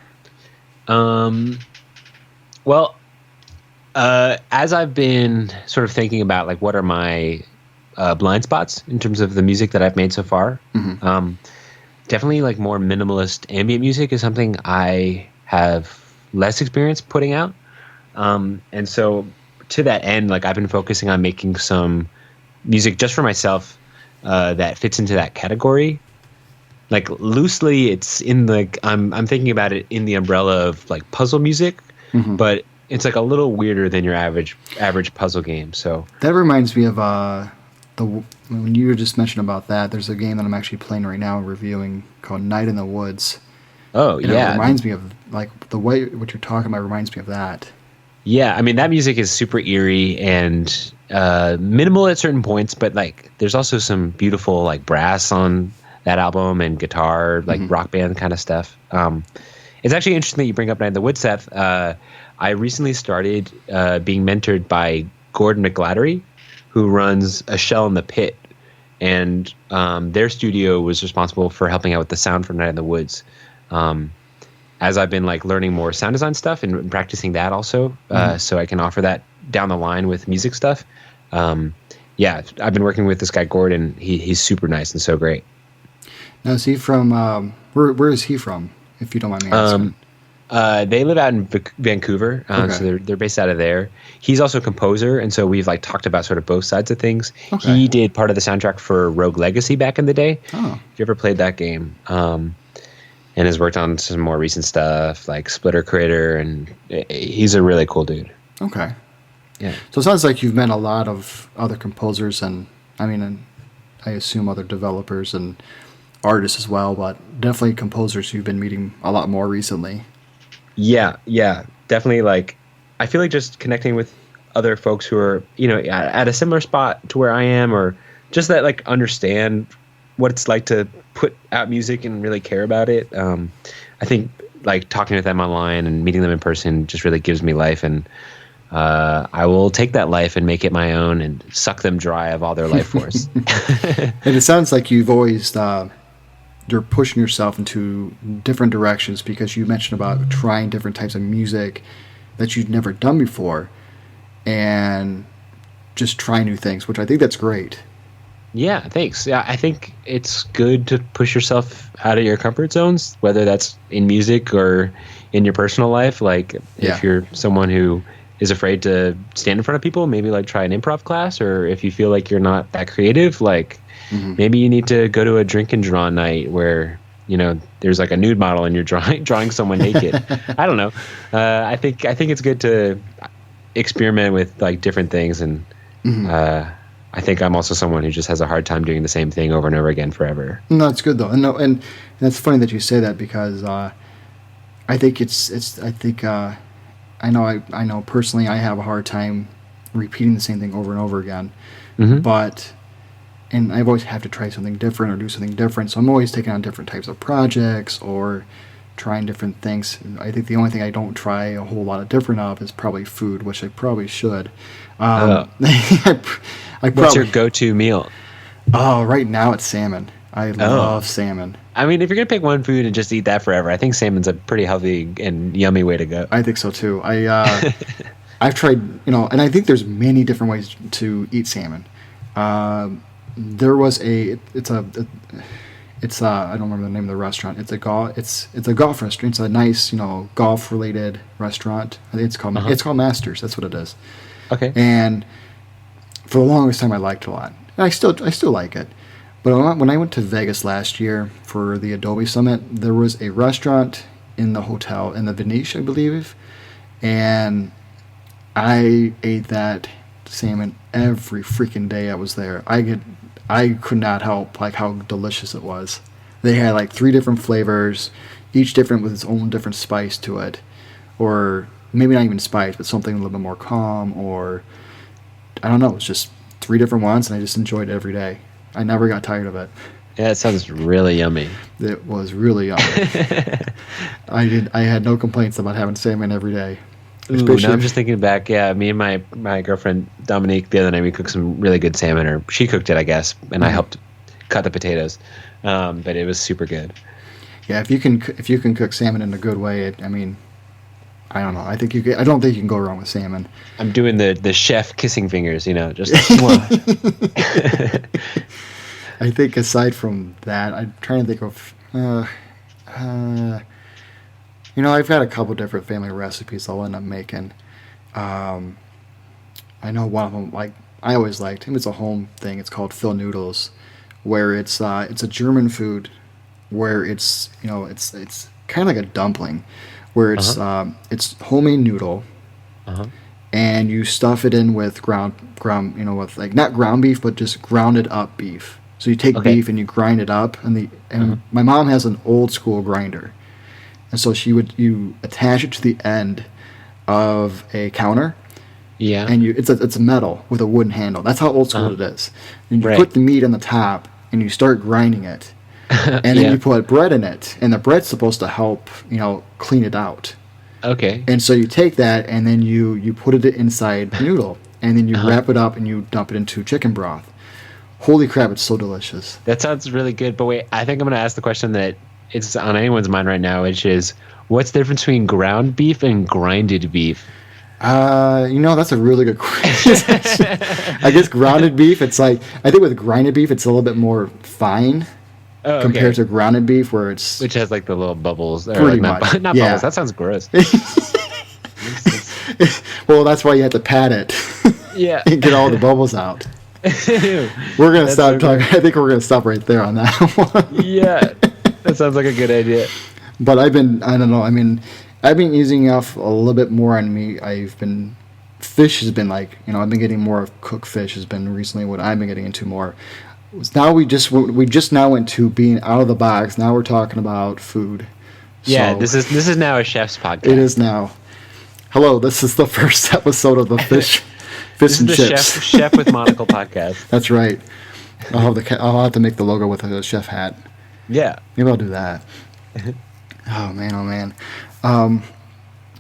Well, as I've been sort of thinking about like what are my blind spots in terms of the music that I've made so far, definitely like more minimalist ambient music is something I have less experience putting out. And so to that end, like I've been focusing on making some music just for myself that fits into that category. Like loosely, it's in the I'm thinking about it in the umbrella of like puzzle music, but it's like a little weirder than your average puzzle game. So That reminds me of when you were just mentioned about that. There's a game that I'm actually playing right now, reviewing, called Night in the Woods. oh And it reminds me of, like, the way what you're talking about reminds me of that. yeah, I mean that music is super eerie and minimal at certain points, but like there's also some beautiful like brass on that album and guitar, like rock band kind of stuff. It's actually interesting that you bring up Night in the Woods, Seth. I recently started being mentored by Gordon McGladdery, who runs A Shell in the Pit, and their studio was responsible for helping out with the sound for Night in the Woods. As I've been like learning more sound design stuff and practicing that also, so I can offer that down the line with music stuff. Yeah, I've been working with this guy Gordon. He's super nice and so great. Now, is he from, where is he from, if you don't mind me asking? They live out in Vancouver, Okay. so they're based out of there. He's also a composer, and so we've like talked about sort of both sides of things. Okay. He did part of the soundtrack for Rogue Legacy back in the day. Oh. If you ever played that game, and has worked on some more recent stuff like Splitter Creator, and he's a really cool dude. Okay. Yeah. So it sounds like you've met a lot of other composers and I assume other developers and artists as well, but definitely composers you've been meeting a lot more recently. Yeah, definitely. Like, I feel like just connecting with other folks who are, at a similar spot to where I am, or just that like understand what it's like to put out music and really care about it. I think like talking with them online and meeting them in person just really gives me life, and I will take that life and make it my own and suck them dry of all their life force. And it sounds like you've always you're pushing yourself into different directions, because you mentioned about trying different types of music that you'd never done before and just try new things, which I think that's great. Yeah, thanks. Yeah, I think it's good to push yourself out of your comfort zones, whether that's in music or in your personal life. Like, Yeah. if you're someone who is afraid to stand in front of people, maybe like try an improv class, or if you feel like you're not that creative, like maybe you need to go to a drink and draw night where there's like a nude model and you're drawing someone naked. I don't know. I think it's good to experiment with like different things, and I think I'm also someone who just has a hard time doing the same thing over and over again forever. No, it's good though, and no, and that's funny that you say that, because I think I know personally I have a hard time repeating the same thing over and over again, and I always have to try something different or do something different. So I'm always taking on different types of projects or trying different things. I think the only thing I don't try a whole lot of different of is probably food, which I probably should. What's your go-to meal? Oh, right now it's salmon. I love salmon. I mean, if you're gonna pick one food and just eat that forever, I think salmon's a pretty healthy and yummy way to go. I think so too. I've tried, and I think there's many different ways to eat salmon. There was I don't remember the name of the restaurant. It's a golf restaurant. It's a nice, golf related restaurant. I think it's called Masters. That's what it is. Okay. And for the longest time, I liked it a lot. And I still like it. But when I went to Vegas last year for the Adobe Summit, there was a restaurant in the hotel, in the Venetian, I believe, and I ate that salmon every freaking day I was there. I could not help like how delicious it was. They had like 3 different flavors, each different with its own different spice to it, or maybe not even spice, but something a little bit more calm, or I don't know. It's just 3 different ones, and I just enjoyed it every day. I never got tired of it. Yeah, it sounds really yummy. It was really yummy. I had no complaints about having salmon every day. Ooh, now I'm just thinking back. Yeah, me and my girlfriend Dominique the other night, we cooked some really good salmon, or she cooked it, I guess, and I helped cut the potatoes. But it was super good. Yeah, if you can cook salmon in a good way, I mean, I don't know. I don't think you can go wrong with salmon. I'm doing the chef kissing fingers, just. I think aside from that, I'm trying to think of. I've got a couple different family recipes I'll end up making. I know one of them, like I always liked him. It's a home thing. It's called Phil Noodles, where it's a German food, where it's kind of like a dumpling, where it's homemade noodle, and you stuff it in with ground, with like not ground beef, but just grounded up beef. So you take beef and you grind it up, and my mom has an old school grinder, and so you attach it to the end of a counter. Yeah. And it's metal with a wooden handle. That's how old school it is. And you put the meat on the top and you start grinding it. And then you put bread in it, and the bread's supposed to help, clean it out. Okay. And so you take that and then you put it inside the noodle, and then you wrap it up and you dump it into chicken broth. Holy crap, it's so delicious. That sounds really good. But wait, I think I'm going to ask the question that it's on anyone's mind right now, which is, what's the difference between ground beef and grinded beef? That's a really good question. I guess grounded beef, I think with grinded beef, it's a little bit more fine compared to grounded beef, which has like the little bubbles. Pretty much. Not bubbles. That sounds gross. Well, that's why you have to pat it. Yeah. And get all the bubbles out. We're going to stop talking. I think we're going to stop right there on that one. Yeah. That sounds like a good idea. But I've been easing off a little bit more on meat. Fish has been I've been getting more of cooked fish has been recently what I've been getting into more. Now we just now went to being out of the box. Now we're talking about food. Yeah, so, this is now a chef's podcast. It is now. Hello, this is the first episode of the Fish and Chips. This is the Chef with Monocle podcast. That's right. I'll have to make the logo with a chef hat. Yeah. Maybe I'll do that. Oh man.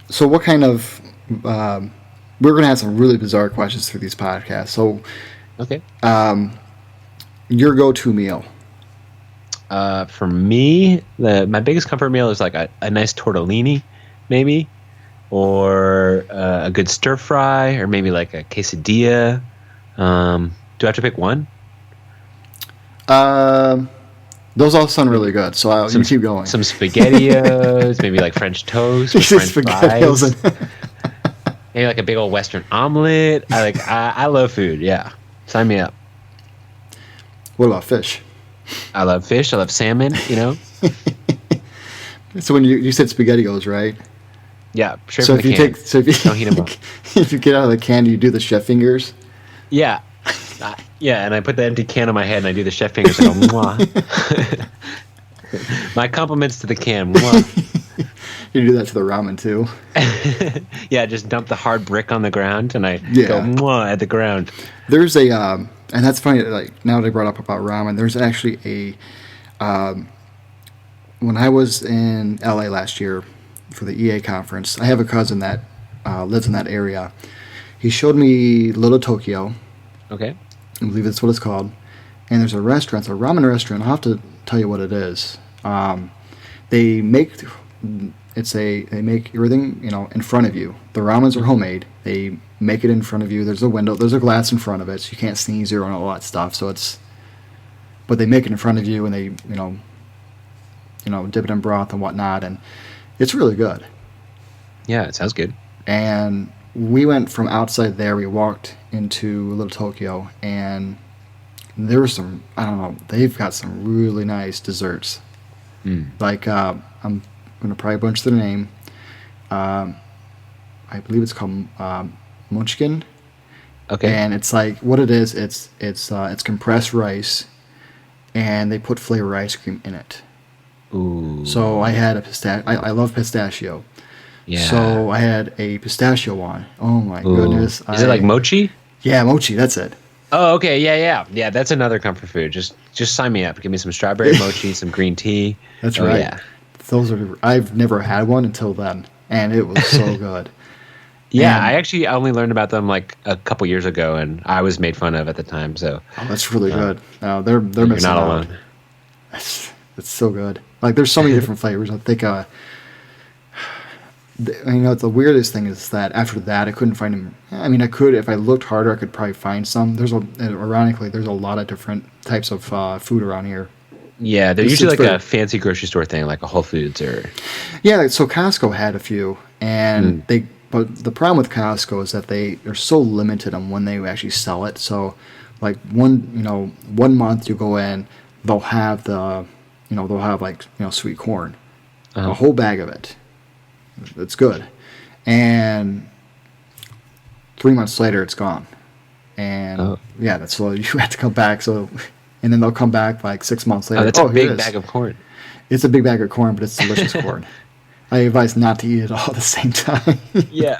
So what kind of we're going to have some really bizarre questions through these podcasts. So okay. Your go-to meal? For me, my biggest comfort meal is like a nice tortellini, maybe, or a good stir fry, or maybe like a quesadilla. Do I have to pick one? Those all sound really good, so you keep going. Some SpaghettiOs, maybe like French toast with French fries. Maybe like a big old Western omelet. I love food. Yeah, sign me up. What about fish? I love fish. I love salmon. So when you said SpaghettiOs, right? Yeah, straight so from the can. Don't heat them up. If you get out of the can, do you do the chef fingers? Yeah. Yeah, and I put the empty can on my head and I do the chef fingers and go, mwah. My compliments to the can, mwah. You do that to the ramen too. Yeah, just dump the hard brick on the ground and I go, mwah, at the ground. There's a, and that's funny, like, now they brought up about ramen, there's actually when I was in LA last year for the EA conference, I have a cousin that lives in that area. He showed me Little Tokyo. Okay. I believe that's what it's called. And there's a restaurant, it's a ramen restaurant. I'll have to tell you what it is. They make everything, in front of you. The ramens are homemade. They make it in front of you. There's a window, there's a glass in front of it, so you can't sneeze or all that stuff. But they make it in front of you and they, dip it in broth and whatnot, and it's really good. Yeah, it sounds good. And we went from outside there, we walked into Little Tokyo, and there were some, I don't know, they've got some really nice desserts. Like, I'm going to probably butcher the name. I believe it's called Munchkin. Okay. And it's like, what it is, it's compressed rice, and they put flavored ice cream in it. Ooh. So I had I love pistachio. Yeah. So I had a pistachio one. Oh my goodness. Is it like mochi? Yeah, mochi, that's it. Oh, okay. Yeah. Yeah, that's another comfort food. Just sign me up. Give me some strawberry mochi, some green tea. That's right. Yeah. I've never had one until then, and it was so good. Yeah, I actually only learned about them like a couple years ago, and I was made fun of at the time. So that's really good. No, they're missing not out. alone. It's so good. Like there's so many different flavors. I think the weirdest thing is that after that I couldn't find them. I mean, I could if I looked harder. I could probably find some. Ironically, there's a lot of different types of food around here. Yeah, they're usually like a fancy grocery store thing, like a Whole Foods or. Yeah, so Costco had a few, and but the problem with Costco is that they're so limited on when they actually sell it. So, like one month you go in, they'll have sweet corn, a whole bag of it. It's good, and 3 months later it's gone, and that's so you have to come back. So, and then they'll come back like 6 months later. Oh, that's a big bag of corn. It's a big bag of corn, but it's delicious corn. I advise not to eat it all at the same time. Yeah.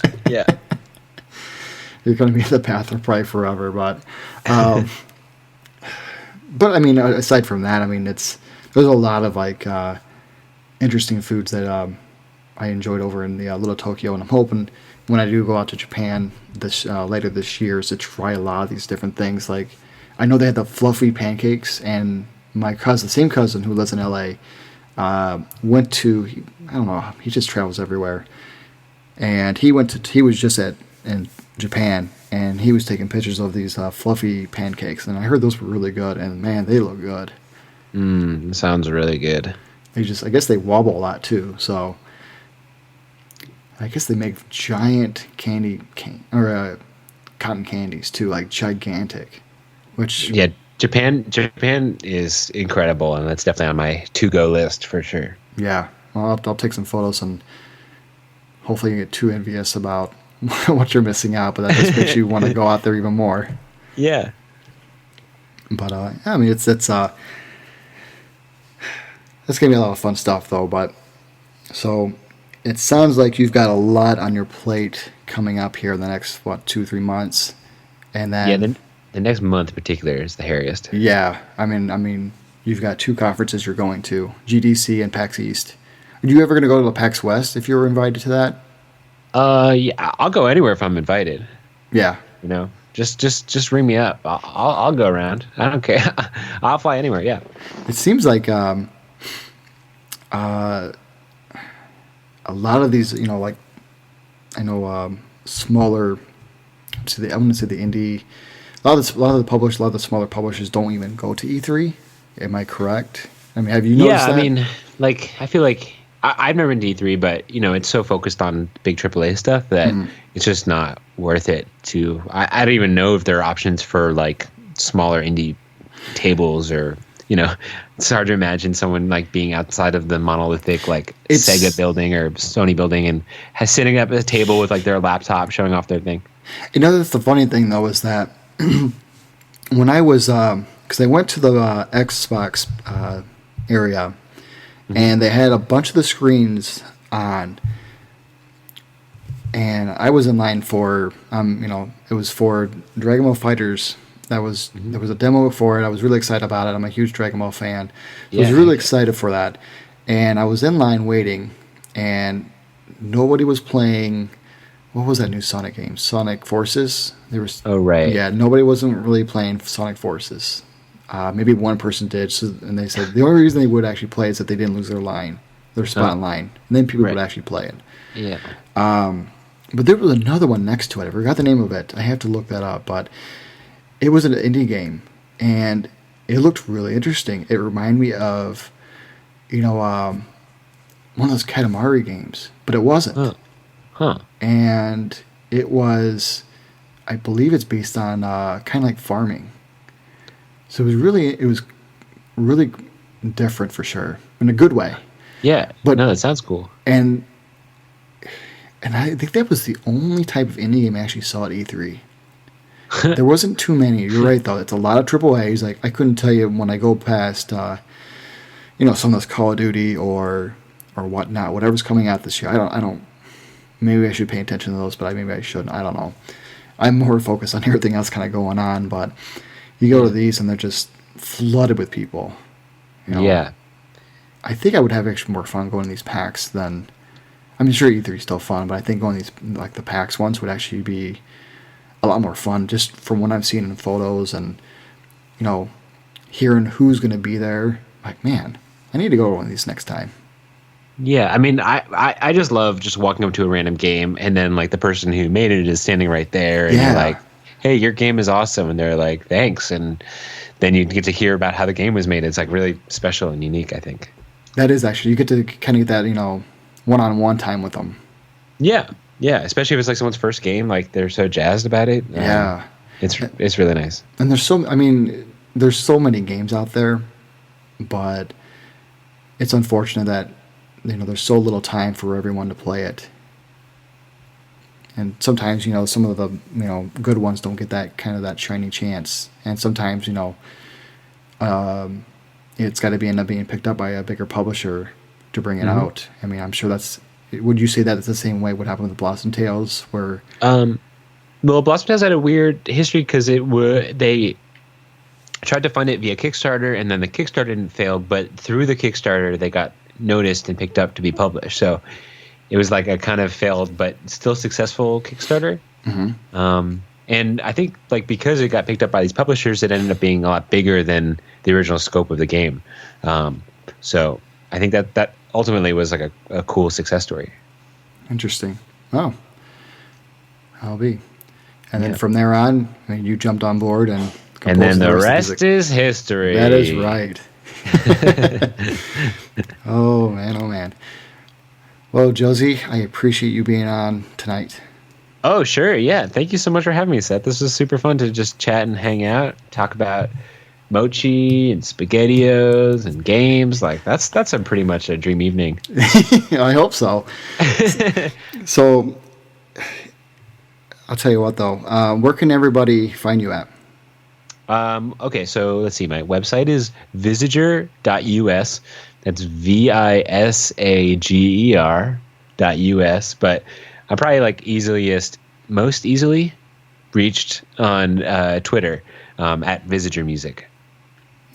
You're going to be in the bathroom probably forever, but I mean, aside from that, I mean, there's a lot of like interesting foods that I enjoyed over in the Little Tokyo, and I'm hoping when I do go out to Japan later this year is to try a lot of these different things. Like I know they had the fluffy pancakes, and my cousin, the same cousin who lives in LA, went to, I don't know, he just travels everywhere, and he was just in Japan, and he was taking pictures of these fluffy pancakes, and I heard those were really good, and man, they look good. Sounds really good. I guess they wobble a lot too, so I guess they make giant cotton candies too, like gigantic, which yeah. Japan is incredible, and that's definitely on my to-go list for sure. Yeah, well, I'll take some photos, and hopefully you get too envious about what you're missing out, but that just makes you want to go out there even more. Yeah. But I mean, it's gonna be a lot of fun stuff, though. But so it sounds like you've got a lot on your plate coming up here in the next 2-3 months, and then the next month in particular is the hairiest. Yeah, I mean, you've got 2 conferences you're going to, GDC and PAX East. Are you ever going to go to the PAX West if you were invited to that? Yeah, I'll go anywhere if I'm invited. Yeah, just ring me up. I'll go around. I don't care. I'll fly anywhere. Yeah. It seems like a lot of these, like I know smaller. I wouldn't say the indie. A lot of the smaller publishers don't even go to E3. Am I correct? I mean, have you noticed that? I mean, like, I feel like I've never been to E3, but, it's so focused on big AAA stuff that it's just not worth it to... I don't even know if there are options for, like, smaller indie tables or, it's hard to imagine someone, like, being outside of the monolithic, like, Sega building or Sony building and sitting up at a table with, like, their laptop showing off their thing. That's the funny thing, though, is that when I was... because I went to the Xbox area, and they had a bunch of the screens on, and I was in line for, it was for Dragon Ball FighterZ. There was a demo for it. I was really excited about it. I'm a huge Dragon Ball fan. So I was really excited for that, and I was in line waiting, and nobody was playing. What was that new Sonic game? Sonic Forces. Oh, right. Yeah, nobody wasn't really playing Sonic Forces. Maybe one person did, and they said the only reason they would actually play is that they didn't lose their spot in line, and then people would actually play it. Yeah. But there was another one next to it. I forgot the name of it. I have to look that up, but it was an indie game, and it looked really interesting. It reminded me of, one of those Katamari games, but it wasn't. Huh. And it was, I believe it's based on kind of like farming. So it was really different for sure, in a good way. Yeah, but no, that sounds cool. And I think that was the only type of indie game I actually saw at E3. There wasn't too many. You're right, though. It's a lot of AAAs. Like I couldn't tell you when I go past, some of those Call of Duty or whatnot, whatever's coming out this year. I don't. Maybe I should pay attention to those, but maybe I shouldn't. I don't know. I'm more focused on everything else kind of going on, but you go to these and they're just flooded with people. Yeah. I think I would have actually more fun going to these PAX than... I mean, sure, E3 is still fun, but I think going to these, like the PAX ones would actually be a lot more fun, just from what I've seen in photos and, hearing who's going to be there. Like, man, I need to go to one of these next time. Yeah, I mean, I just love just walking up to a random game and then like the person who made it is standing right there and you're Yeah, like, hey, your game is awesome. And they're like, thanks. And then you get to hear about how the game was made. It's like really special and unique, I think. that is actually, you get to kind of get that, one-on-one time with them. Yeah. Yeah. Especially if it's like someone's first game, like they're so jazzed about it. Yeah. It's really nice. And there's so many games out there, but it's unfortunate that, there's so little time for everyone to play it. And sometimes, some of the, good ones don't get that kind of that shiny chance. And sometimes, it's got to end up being picked up by a bigger publisher to bring it out. I mean, I'm sure would you say that it's the same way what happened with Blossom Tales where... Well, Blossom Tales had a weird history because they tried to fund it via Kickstarter and then the Kickstarter didn't fail, but through the Kickstarter, they got noticed and picked up to be published. So it was like a kind of failed but still successful Kickstarter. And I think like because it got picked up by these publishers, it ended up being a lot bigger than the original scope of the game. So I think that ultimately was like a cool success story. Interesting. Oh, I'll be. And then from there on, you jumped on board and then the rest is history. That is right. Oh man. Well, Josie, I appreciate you being on tonight. Oh, sure. Yeah. Thank you so much for having me, Seth. This was super fun to just chat and hang out, talk about mochi and SpaghettiOs and games. Like that's pretty much a dream evening. I hope so. So I'll tell you what though, where can everybody find you at? Okay, so let's see. My website is visager.us. That's VISAGER.us. But I'm probably like most easily reached on Twitter at Visager Music.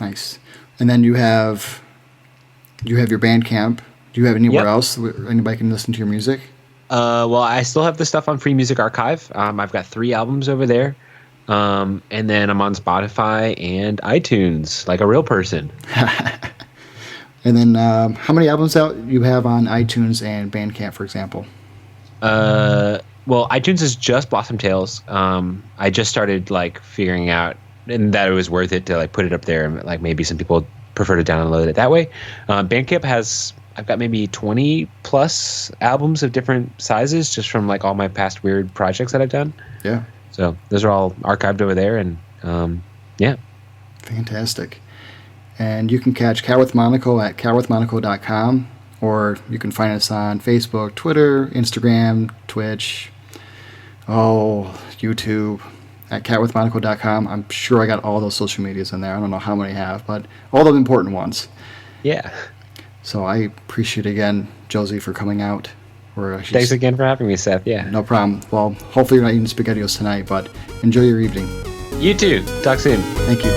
Nice. And then you have your Bandcamp. Do you have anywhere else where anybody can listen to your music? Well, I still have the stuff on Free Music Archive. I've got 3 albums over there. And then I'm on Spotify and iTunes, like a real person. And then how many albums out you have on iTunes and Bandcamp, for example? Well, iTunes is just Blossom Tales. I just started like figuring out and that it was worth it to like put it up there, and like maybe some people prefer to download it that way. Bandcamp I've got maybe 20 plus albums of different sizes just from like all my past weird projects that I've done. Yeah. So those are all archived over there, and yeah. Fantastic. And you can catch Cat with Monaco at catwithmonaco.com, or you can find us on Facebook, Twitter, Instagram, Twitch, YouTube, at catwithmonaco.com. I'm sure I got all those social medias in there. I don't know how many I have, but all the important ones. Yeah. So I appreciate again, Josie, for coming out. Thanks again for having me, Seth. Yeah. No problem. Well, hopefully you're not eating SpaghettiOs tonight, but enjoy your evening. You too. Talk soon. Thank you.